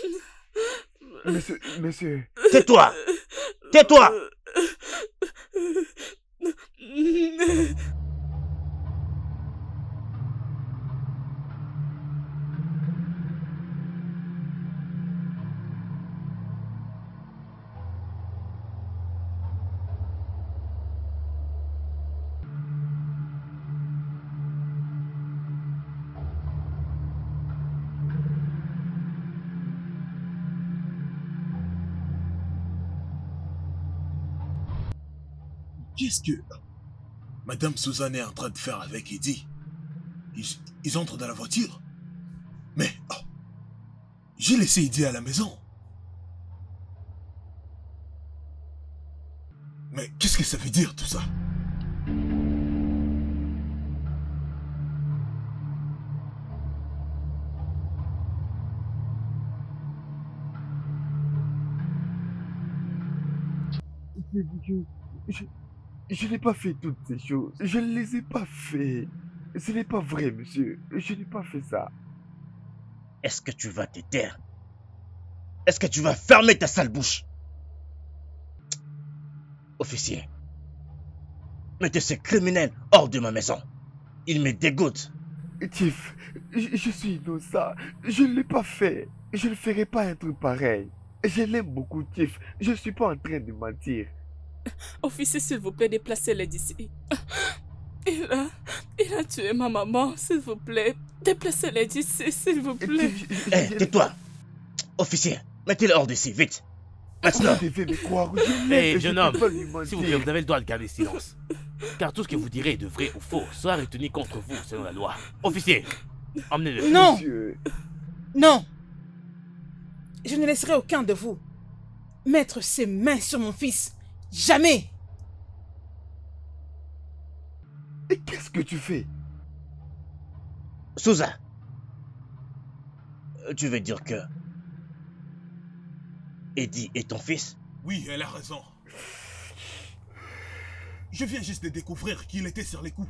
Monsieur. Tais-toi! Tais-toi! Qu'est-ce que Madame Suzanne est en train de faire avec Eddie? Ils entrent dans la voiture? Mais j'ai laissé Eddie à la maison. Mais qu'est-ce que ça veut dire tout ça? Je n'ai pas fait toutes ces choses. Je ne les ai pas fait. Ce n'est pas vrai, monsieur. Je n'ai pas fait ça. Est-ce que tu vas te taire? Est-ce que tu vas fermer ta sale bouche? Officier, mettez ce criminel hors de ma maison. Il me dégoûte. Chief, je suis innocent. Je ne l'ai pas fait. Je ne ferai pas un truc pareil. Je l'aime beaucoup, Chief. Je ne suis pas en train de mentir. Officier, s'il vous plaît, déplacez-les d'ici. Il a tué ma maman, s'il vous plaît. Déplacez-les d'ici, s'il vous plaît. Tais-toi. Officier, mettez-le hors d'ici, vite. Maintenant. Vous devez me croire. Jeune homme, s'il vous plaît, vous avez le droit de garder silence. Car tout ce que vous direz de vrai ou faux sera retenu contre vous selon la loi. Officier, emmenez-le. Non. Monsieur. Non. Je ne laisserai aucun de vous mettre ses mains sur mon fils. Jamais. Et qu'est-ce que tu fais? Souza, tu veux dire que Eddie est ton fils? Oui, elle a raison. Je viens juste de découvrir qu'il était sur les coups.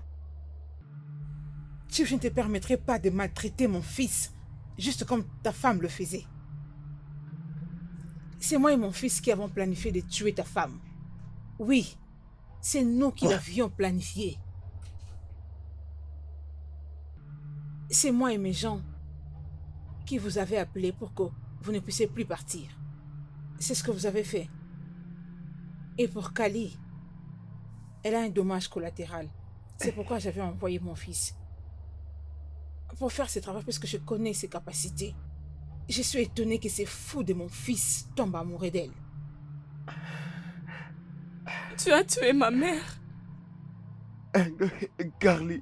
Je ne te permettrai pas de maltraiter mon fils, juste comme ta femme le faisait. C'est moi et mon fils qui avons planifié de tuer ta femme. Oui, c'est nous qui l'avions planifié. C'est moi et mes gens qui vous avez appelé pour que vous ne puissiez plus partir. C'est ce que vous avez fait. Et pour Kali, elle a un dommage collatéral. C'est pourquoi j'avais envoyé mon fils. Pour faire ce travail, parce que je connais ses capacités. Je suis étonnée que ces fous de mon fils tombent amoureux d'elle. Tu as tué ma mère. Carly,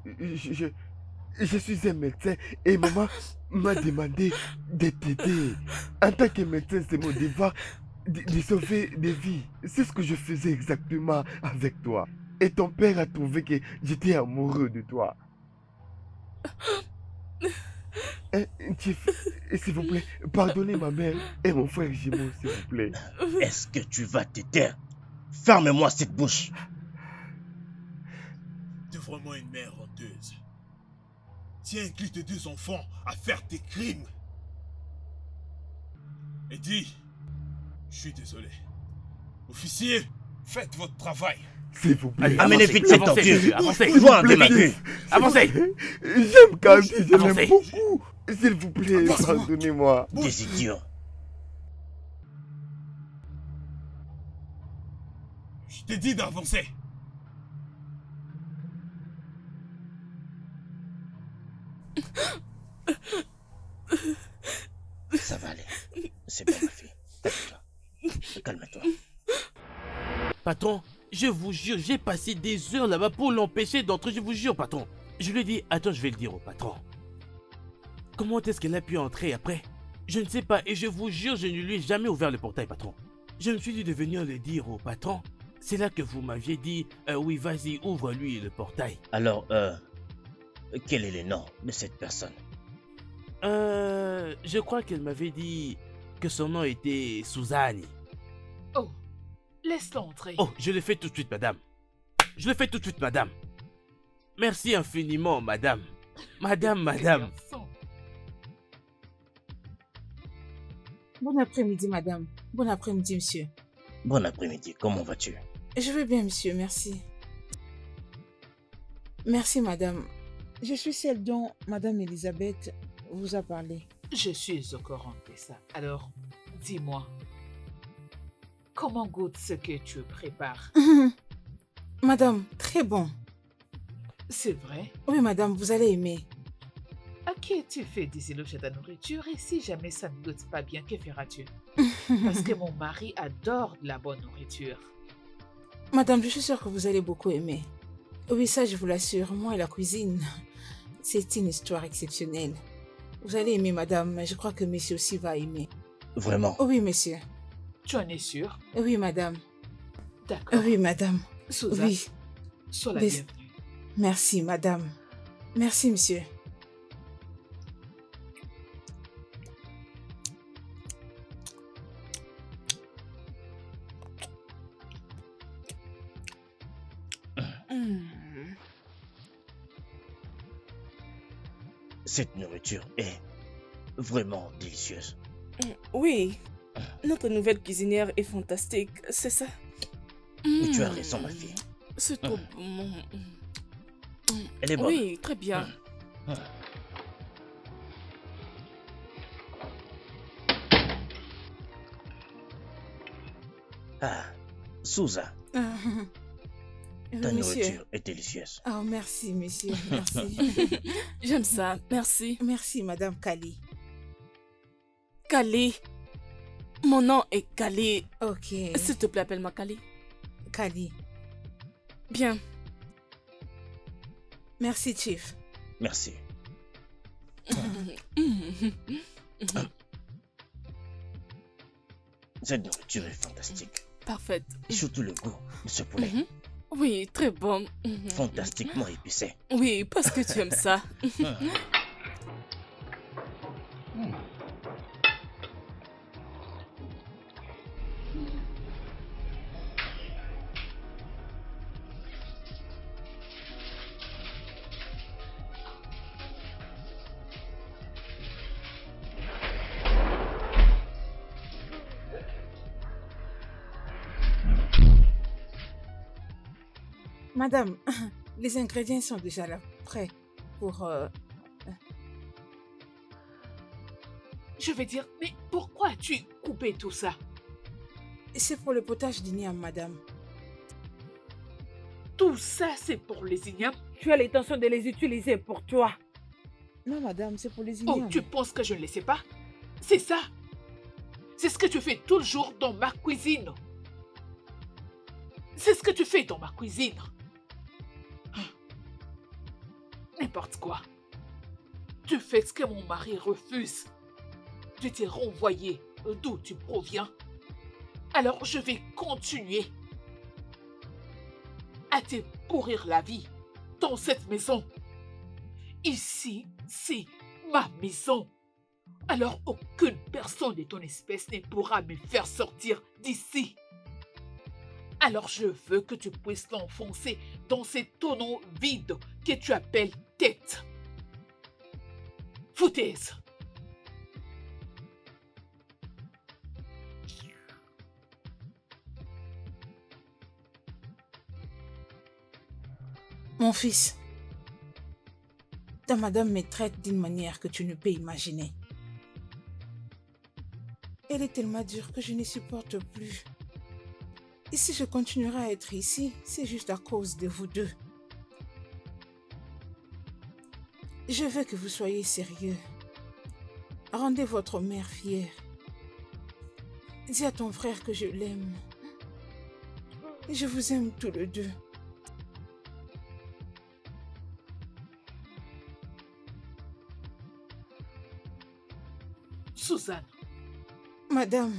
je suis un médecin et maman m'a demandé de t'aider. En tant que médecin, c'est mon devoir de sauver des vies. C'est ce que je faisais exactement avec toi. Et ton père a trouvé que j'étais amoureux de toi. Chief, s'il vous plaît, pardonnez ma mère et mon frère jumeau, s'il vous plaît. Est-ce que tu vas te taire? Ferme-moi cette bouche. T'es vraiment une mère honteuse. Tu inclus tes deux enfants à faire tes crimes. Eddie, je suis désolé. Officier, faites votre travail. S'il vous plaît. Amenez vite cette tortue. Avancez. Joins de ma queue. Avancez. J'aime Carly, je l'aime Avancez. beaucoup. S'il vous plaît, pardonnez-moi. Des idiots. Je t'ai dit d'avancer. Ça va aller. C'est bon, ma fille. Calme-toi. Calme-toi. Patron, je vous jure, j'ai passé des heures là-bas pour l'empêcher d'entrer, je vous jure, patron. Je lui ai dit, attends, je vais le dire au patron. Comment est-ce qu'elle a pu entrer après? Je ne sais pas, et je vous jure, je ne lui ai jamais ouvert le portail, patron. Je me suis dit de venir le dire au patron. C'est là que vous m'aviez dit, oui, vas-y, ouvre-lui le portail. Alors, quel est le nom de cette personne? Je crois qu'elle m'avait dit que son nom était Suzanne. Oh, laisse-le entrer. Oh, je le fais tout de suite, madame. Je le fais tout de suite, madame. Merci infiniment, madame. Madame. Bon après-midi, madame. Bon après-midi, monsieur. Bon après-midi, comment vas-tu? Je vais bien, monsieur, merci. Merci, madame. Je suis celle dont madame Elisabeth vous a parlé. Je suis au courant de ça. Alors, dis-moi, comment goûte ce que tu prépares? Madame, très bon. C'est vrai? Oui, madame, vous allez aimer. Ok, tu fais des éloges à ta nourriture et si jamais ça ne goûte pas bien, que feras-tu? Parce que mon mari adore de la bonne nourriture. Madame, je suis sûre que vous allez beaucoup aimer. Oui, ça, je vous l'assure. Moi et la cuisine, c'est une histoire exceptionnelle. Vous allez aimer, madame, mais je crois que monsieur aussi va aimer. Vraiment? Oui, monsieur. Tu en es sûre? Oui, madame. D'accord. Oui, madame. Suzanne, Oui. sois la Mais- bienvenue. Merci, madame. Merci, monsieur. Cette nourriture est vraiment délicieuse. Oui, notre nouvelle cuisinière est fantastique, c'est ça. Et tu as raison, ma fille. C'est trop bon. Elle est bonne. Oui, très bien. Ah, Souza, ta monsieur. nourriture est délicieuse. Oh, merci, monsieur. Merci. J'aime ça, merci. Merci, madame Kali. Kali. Mon nom est Kali. Ok. S'il te plaît, appelle-moi Kali. Kali. Bien. Merci, Chief. Merci. Cette nourriture est fantastique. Parfaite. Et surtout le goût de ce poulet. Oui, très bon. Fantastiquement épicé. Oui, parce que tu aimes ça. Madame, les ingrédients sont déjà là, prêts pour... Je veux dire, mais pourquoi as-tu coupé tout ça? C'est pour le potage d'igname, madame. Tout ça, c'est pour les ignames? Tu as l'intention de les utiliser pour toi. Non, madame, c'est pour les Oh, ignames. tu penses que je ne le sais pas? C'est ça. C'est ce que tu fais tout le jour dans ma cuisine. C'est ce que tu fais dans ma cuisine. N'importe quoi. Tu fais ce que mon mari refuse. Je t'ai renvoyé d'où tu proviens. Alors je vais continuer à te pourrir la vie dans cette maison. Ici, c'est ma maison. Alors aucune personne de ton espèce ne pourra me faire sortir d'ici. Alors je veux que tu puisses l'enfoncer dans ces tonneaux vides que tu appelles tête. Foutaise. Mon fils, ta madame me traite d'une manière que tu ne peux imaginer. Elle est tellement dure que je ne supporte plus. Et si je continuerai à être ici, c'est juste à cause de vous deux. Je veux que vous soyez sérieux. Rendez votre mère fière. Dis à ton frère que je l'aime. Et je vous aime tous les deux. Suzanne, Madame,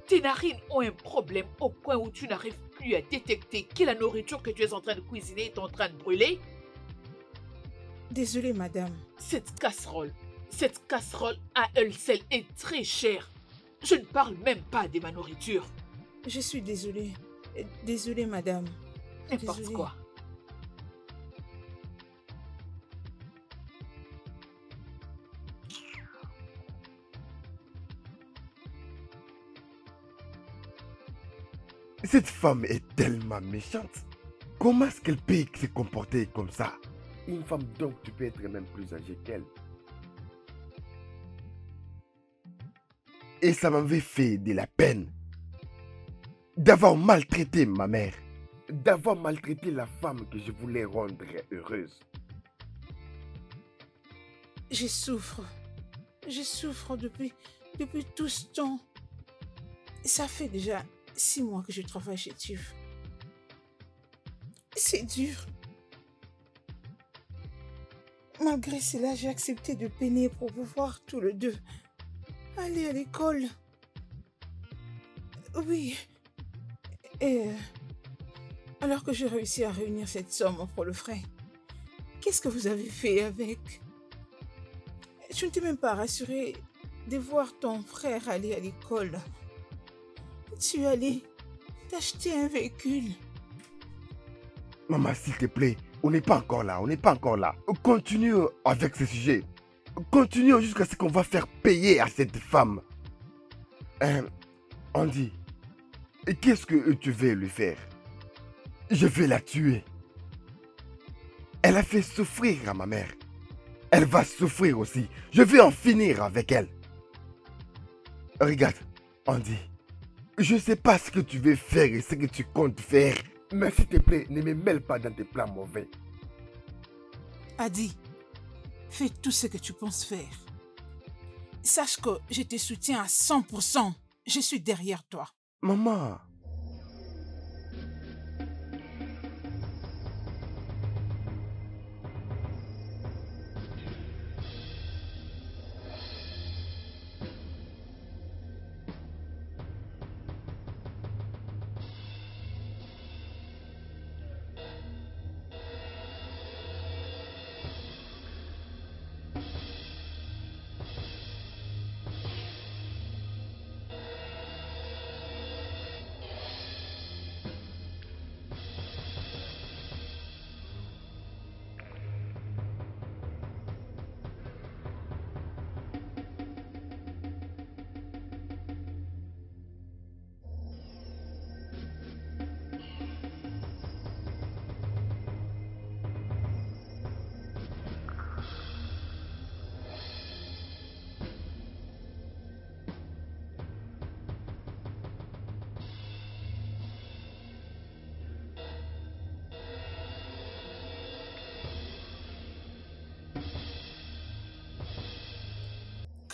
tes narines ont un problème au point où tu n'arrives plus à détecter que la nourriture que tu es en train de cuisiner est en train de brûler. désolée madame. Cette casserole à elle seule est très chère. Je ne parle même pas de ma nourriture. Je suis désolée. Désolée madame. N'importe Désolée. quoi. Cette femme est tellement méchante. Comment est-ce qu'elle peut se comporter comme ça? Une femme donc tu peux être même plus âgée qu'elle. Et ça m'avait fait de la peine d'avoir maltraité ma mère, d'avoir maltraité la femme que je voulais rendre heureuse. Je souffre. Je souffre depuis tout ce temps. Ça fait déjà 6 mois que je travaille chez TUF. C'est dur. Malgré cela, j'ai accepté de peiner pour pouvoir tous les deux aller à l'école. Oui. Et alors que j'ai réussi à réunir cette somme pour le frais, qu'est-ce que vous avez fait avec? Je ne t'ai même pas rassuré de voir ton frère aller à l'école. Tu es allé t'acheter un véhicule. Maman, s'il te plaît, on n'est pas encore là, on n'est pas encore là. Continue avec ce sujet. Continue jusqu'à ce qu'on va faire payer à cette femme. Andy, qu'est-ce que tu veux lui faire? Je vais la tuer. Elle a fait souffrir à ma mère. Elle va souffrir aussi. Je vais en finir avec elle. Regarde, Andy, je ne sais pas ce que tu veux faire et ce que tu comptes faire. Mais s'il te plaît, ne me mêle pas dans tes plans mauvais. Adi, fais tout ce que tu penses faire. Sache que je te soutiens à 100%. Je suis derrière toi. Maman.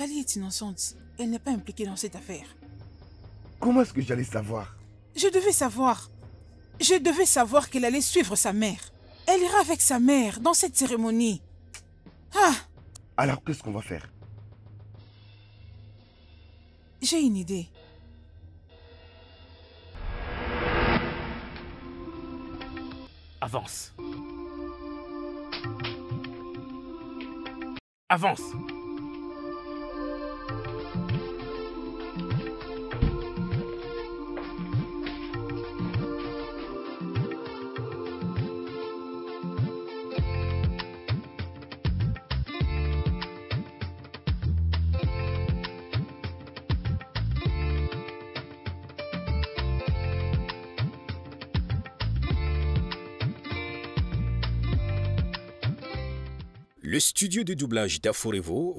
Kali est innocente. Elle n'est pas impliquée dans cette affaire. Comment est-ce que j'allais savoir? Je devais savoir. Je devais savoir qu'elle allait suivre sa mère. Elle ira avec sa mère dans cette cérémonie. Ah! Alors qu'est-ce qu'on va faire? J'ai une idée. Avance. Avance. Le studio de doublage d'Aforevo